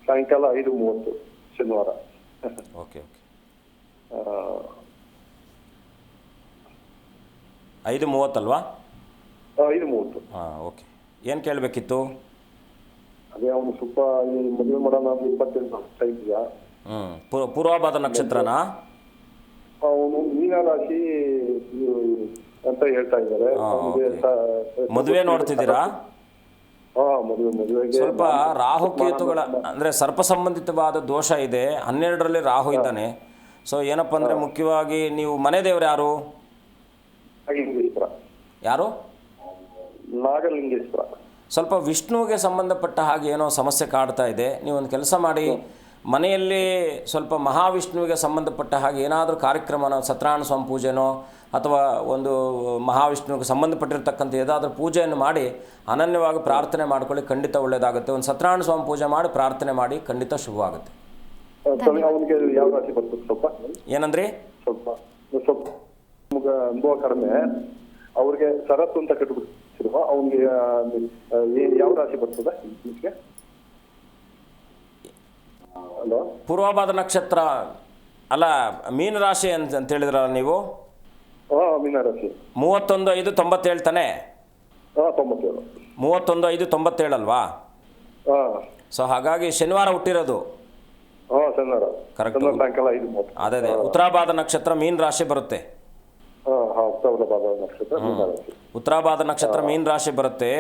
ಸಾಯಂಕಾಲ 5:30 ಶನಿವಾರ. ಓಕೆ 5:30 ಅಲ್ವಾ? 5:30. ಹಾಂ, ಓಕೆ. ಏನು ಕೇಳಬೇಕಿತ್ತು? ಅದೇ ಅವನು ಸ್ವಲ್ಪ ಈ ಮದುವೆ ಮಾಡೋಣ ಅಂತ 28 ವರ್ಷ ಇದೆಯಾ. ಪೂರ್ವಭಾದ ನಕ್ಷತ್ರನಾ? ಅವನು ಮೀನರಾಶಿ ಅಂತ ಹೇಳ್ತಾ ಇದ್ದಾರೆ. ಮದುವೆ ನೋಡ್ತಿದ್ದೀರಾ? ಮದುವೆಗೆ ಸ್ವಲ್ಪ ರಾಹುಕೇತುಗಳ ಅಂದರೆ ಸರ್ಪ ಸಂಬಂಧಿತವಾದ ದೋಷ ಇದೆ. 12ರಲ್ಲಿ ರಾಹು ಇದ್ದಾನೆ. ಸೊ ಏನಪ್ಪ ಅಂದರೆ ಮುಖ್ಯವಾಗಿ ನೀವು ಮನೆ ದೇವರು ಯಾರು? ನಾಗಲಿಂಗೇಶ್ವರ. ಯಾರು? ನಾಗಲಿಂಗೇಶ್ವರ. ಸ್ವಲ್ಪ ವಿಷ್ಣುವಿಗೆ ಸಂಬಂಧಪಟ್ಟ ಹಾಗೆ ಏನೋ ಸಮಸ್ಯೆ ಕಾಡ್ತಾ ಇದೆ. ನೀವೊಂದು ಕೆಲಸ ಮಾಡಿ, ಮನೆಯಲ್ಲಿ ಸ್ವಲ್ಪ ಮಹಾವಿಷ್ಣುವಿಗೆ ಸಂಬಂಧಪಟ್ಟ ಹಾಗೆ ಏನಾದರೂ ಕಾರ್ಯಕ್ರಮನೋ, ಸತ್ಯನಾರಾಯಣ ಸ್ವಾಮಿ ಪೂಜೆನೋ ಅಥವಾ ಒಂದು ಮಹಾವಿಷ್ಣುವಿಗೆ ಸಂಬಂಧಪಟ್ಟಿರ್ತಕ್ಕಂಥ ಯಾವುದಾದ್ರೂ ಪೂಜೆಯನ್ನು ಮಾಡಿ ಅನನ್ಯವಾಗಿ ಪ್ರಾರ್ಥನೆ ಮಾಡ್ಕೊಳ್ಳಿ, ಖಂಡಿತ ಒಳ್ಳೆಯದಾಗುತ್ತೆ. ಒಂದು ಸತ್ಯನಾರಾಯಣ ಸ್ವಾಮಿ ಪೂಜೆ ಮಾಡಿ ಪ್ರಾರ್ಥನೆ ಮಾಡಿ, ಖಂಡಿತ ಶುಭವಾಗುತ್ತೆ. ಅವನಿಗೆ ಯಾವ ರಾಶಿ ಬರ್ತದೆ? ಸ್ವಲ್ಪ ಏನಂದ್ರಿ? ಸ್ವಲ್ಪ ಅನುಭವ ಕಡಿಮೆ. ಅವ್ರಿಗೆ ಸರಸ್ಸು ಅಂತ ಕಟ್ಟಿಬಿಟ್ಟಿರುವ ಅವನಿಗೆ ಯಾವ ರಾಶಿ ಬರ್ತದೆ? ಹಲೋ, ಪೂರ್ವಭಾದ ನಕ್ಷತ್ರ ಅಲ್ಲ, ಮೀನ ರಾಶಿ ಅಂತ ಹೇಳಿದ್ರಲ್ಲ ನೀವು? ಮೀನರಾಶಿ. 31/5/97 ತಾನೆ? 97. 31/5/97 ಅಲ್ವಾ? ಸೊ ಹಾಗಾಗಿ ಶನಿವಾರ ಹುಟ್ಟಿರೋದು. ಶನಿವಾರ ಕರೆಕ್ಟ್. ಸಾಯಂಕಾಲ 5:30. ಅದೇ ಉತ್ತರಾಭಾದ ನಕ್ಷತ್ರ ಮೀನ ರಾಶಿ ಬರುತ್ತೆ. ಉತ್ತರಾಭಾದ ನಕ್ಷತ್ರ ಮೀನ ರಾಶಿ ಬರುತ್ತೆ.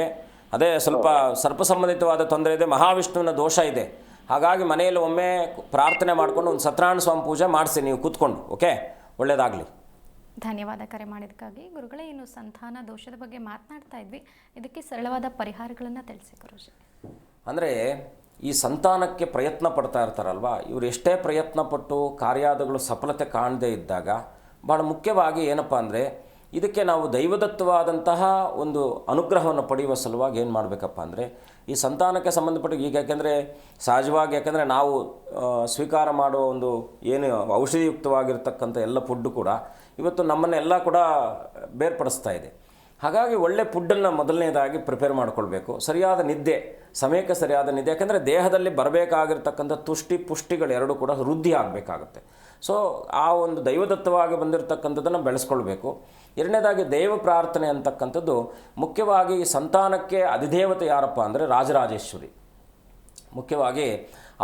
ಅದೇ ಸ್ವಲ್ಪ ಸರ್ಪ ಸಂಬಂಧಿತವಾದ ತೊಂದರೆ ಇದೆ, ಮಹಾವಿಷ್ಣುವಿನ ದೋಷ ಇದೆ. ಹಾಗಾಗಿ ಮನೆಯಲ್ಲಿ ಒಮ್ಮೆ ಪ್ರಾರ್ಥನೆ ಮಾಡಿಕೊಂಡು ಒಂದು ಸತ್ಯನಾರಾಯಣ ಸ್ವಾಮಿ ಪೂಜೆ ಮಾಡಿಸಿ ನೀವು ಕೂತ್ಕೊಂಡು. ಓಕೆ, ಒಳ್ಳೆಯದಾಗಲಿ. ಧನ್ಯವಾದ ಕರೆ ಮಾಡಿದ್ದಕ್ಕಾಗಿ. ಗುರುಗಳೇ, ಇನ್ನು ಸಂತಾನ ದೋಷದ ಬಗ್ಗೆ ಮಾತನಾಡ್ತಾ ಇದ್ವಿ, ಇದಕ್ಕೆ ಸರಳವಾದ ಪರಿಹಾರಗಳನ್ನು ತಿಳಿಸಿ ಗುರುಜಿ. ಅಂದರೆ ಈ ಸಂತಾನಕ್ಕೆ ಪ್ರಯತ್ನ ಪಡ್ತಾ ಇರ್ತಾರಲ್ವ, ಇವರು ಎಷ್ಟೇ ಪ್ರಯತ್ನ ಪಟ್ಟು ಕಾರ್ಯಾದಗಳು ಸಫಲತೆ ಕಾಣದೇ ಇದ್ದಾಗ ಭಾಳ ಮುಖ್ಯವಾಗಿ ಏನಪ್ಪ ಅಂದರೆ ಇದಕ್ಕೆ ನಾವು ದೈವದತ್ತವಾದಂತಹ ಒಂದು ಅನುಗ್ರಹವನ್ನು ಪಡೆಯುವ ಸಲುವಾಗಿ ಏನು ಮಾಡಬೇಕಪ್ಪ ಅಂದರೆ ಈ ಸಂತಾನಕ್ಕೆ ಸಂಬಂಧಪಟ್ಟ ಈಗ ಯಾಕೆಂದರೆ ಸಹಜವಾಗಿ ಯಾಕೆಂದರೆ ನಾವು ಸ್ವೀಕಾರ ಮಾಡುವ ಒಂದು ಏನು ಔಷಧಿಯುಕ್ತವಾಗಿರ್ತಕ್ಕಂಥ ಎಲ್ಲ ಫುಡ್ಡು ಕೂಡ ಇವತ್ತು ನಮ್ಮನ್ನೆಲ್ಲ ಕೂಡ ಬೇರ್ಪಡಿಸ್ತಾ ಇದೆ. ಹಾಗಾಗಿ ಒಳ್ಳೆ ಫುಡ್ಡನ್ನು ಮೊದಲನೇದಾಗಿ ಪ್ರಿಪೇರ್ ಮಾಡ್ಕೊಳ್ಬೇಕು. ಸರಿಯಾದ ನಿದ್ದೆ, ಸಮಯಕ್ಕೆ ಸರಿಯಾದ ನಿದ್ದೆ. ಯಾಕೆಂದರೆ ದೇಹದಲ್ಲಿ ಬರಬೇಕಾಗಿರ್ತಕ್ಕಂಥ ಪುಷ್ಟಿಗಳೆರಡೂ ಕೂಡ ವೃದ್ಧಿ ಆಗಬೇಕಾಗುತ್ತೆ. ಸೊ ಆ ಒಂದು ದೈವದತ್ತವಾಗಿ ಬಂದಿರತಕ್ಕಂಥದ್ದನ್ನು ಬೆಳೆಸ್ಕೊಳ್ಬೇಕು. ಎರಡನೇದಾಗಿ ದೈವ ಪ್ರಾರ್ಥನೆ ಅಂತಕ್ಕಂಥದ್ದು ಮುಖ್ಯವಾಗಿ ಸಂತಾನಕ್ಕೆ ಅಧಿದೇವತೆ ಯಾರಪ್ಪ ಅಂದರೆ ರಾಜರಾಜೇಶ್ವರಿ. ಮುಖ್ಯವಾಗಿ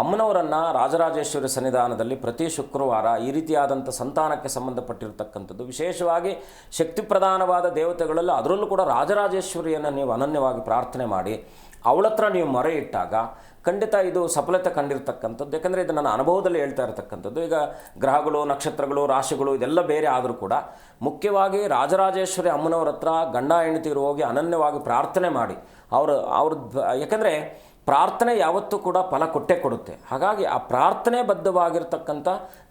ಅಮ್ಮನವರನ್ನು ರಾಜರಾಜೇಶ್ವರಿ ಸನ್ನಿಧಾನದಲ್ಲಿ ಪ್ರತಿ ಶುಕ್ರವಾರ ಈ ರೀತಿಯಾದಂಥ ಸಂತಾನಕ್ಕೆ ಸಂಬಂಧಪಟ್ಟಿರ್ತಕ್ಕಂಥದ್ದು ವಿಶೇಷವಾಗಿ ಶಕ್ತಿ ಪ್ರಧಾನವಾದ ದೇವತೆಗಳಲ್ಲಿ ಅದರಲ್ಲೂ ಕೂಡ ರಾಜರಾಜೇಶ್ವರಿಯನ್ನು ನೀವು ಅನನ್ಯವಾಗಿ ಪ್ರಾರ್ಥನೆ ಮಾಡಿ ಅವಳ ಹತ್ರ ನೀವು ಮೊರೆ ಇಟ್ಟಾಗ ಖಂಡಿತ ಇದು ಸಫಲತೆ ಕಂಡಿರ್ತಕ್ಕಂಥದ್ದು. ಯಾಕಂದರೆ ಇದು ನನ್ನ ಅನುಭವದಲ್ಲಿ ಹೇಳ್ತಾ ಇರತಕ್ಕಂಥದ್ದು. ಈಗ ಗ್ರಹಗಳು, ನಕ್ಷತ್ರಗಳು, ರಾಶಿಗಳು ಇದೆಲ್ಲ ಬೇರೆ ಆದರೂ ಕೂಡ ಮುಖ್ಯವಾಗಿ ರಾಜರಾಜೇಶ್ವರಿ ಅಮ್ಮನವ್ರ ಹತ್ರ ಗಂಡ ಹೆಂಡತಿರು ಹೋಗಿ ಅನನ್ಯವಾಗಿ ಪ್ರಾರ್ಥನೆ ಮಾಡಿ ಯಾಕಂದರೆ ಪ್ರಾರ್ಥನೆ ಯಾವತ್ತೂ ಕೂಡ ಫಲ ಕೊಟ್ಟೇ ಕೊಡುತ್ತೆ. ಹಾಗಾಗಿ ಆ ಪ್ರಾರ್ಥನೆ ಬದ್ಧವಾಗಿರ್ತಕ್ಕಂಥ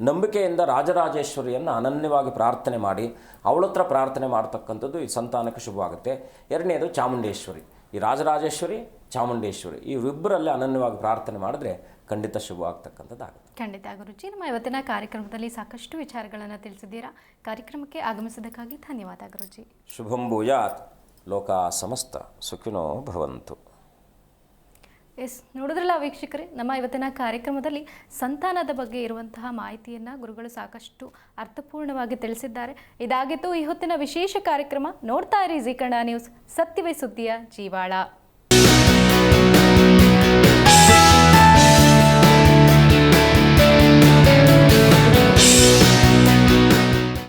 ನಂಬಿಕೆಯಿಂದ ರಾಜರಾಜೇಶ್ವರಿಯನ್ನು ಅನನ್ಯವಾಗಿ ಪ್ರಾರ್ಥನೆ ಮಾಡಿ ಅವಳ ಹತ್ರ ಪ್ರಾರ್ಥನೆ ಮಾಡ್ತಕ್ಕಂಥದ್ದು ಈ ಸಂತಾನಕ್ಕೆ ಶುಭವಾಗುತ್ತೆ. ಎರಡನೇದು ಚಾಮುಂಡೇಶ್ವರಿ. ಈ ರಾಜರಾಜೇಶ್ವರಿ, ಚಾಮುಂಡೇಶ್ವರಿ ಇವರಿಬ್ಬರಲ್ಲಿ ಅನನ್ಯವಾಗಿ ಪ್ರಾರ್ಥನೆ ಮಾಡಿದ್ರೆ ಖಂಡಿತ ಶುಭವಾಗ್ತಕ್ಕಂಥದ್ದಾಗುತ್ತೆ. ಖಂಡಿತ ಗುರುಜಿ, ನಮ್ಮ ಇವತ್ತಿನ ಕಾರ್ಯಕ್ರಮದಲ್ಲಿ ಸಾಕಷ್ಟು ವಿಚಾರಗಳನ್ನು ತಿಳಿಸಿದ್ದೀರಾ. ಕಾರ್ಯಕ್ರಮಕ್ಕೆ ಆಗಮಿಸಿದ್ದಕ್ಕಾಗಿ ಧನ್ಯವಾದ ಗುರುಜಿ. ಶುಭಂ ಭೂಯಾತ್. ಲೋಕ ಸಮಸ್ತ ಸುಖಿನೋ ಭವಂತು. ನೋಡಿದ್ರಲ್ಲ ವೀಕ್ಷಕರೇ, ನಮ್ಮ ಇವತ್ತಿನ ಕಾರ್ಯಕ್ರಮದಲ್ಲಿ ಸಂತಾನದ ಬಗ್ಗೆ ಇರುವಂತಹ ಮಾಹಿತಿಯನ್ನು ಗುರುಗಳು ಸಾಕಷ್ಟು ಅರ್ಥಪೂರ್ಣವಾಗಿ ತಿಳಿಸಿದ್ದಾರೆ. ಇದಾಗಿತ್ತು ಈ ಹೊತ್ತಿನ ವಿಶೇಷ ಕಾರ್ಯಕ್ರಮ. ನೋಡ್ತಾ ಇರಿ ಜೀ ಕನ್ನಡ ನ್ಯೂಸ್, ಸತ್ಯವೇ ಸುದ್ದಿಯ ಜೀವಾಳ.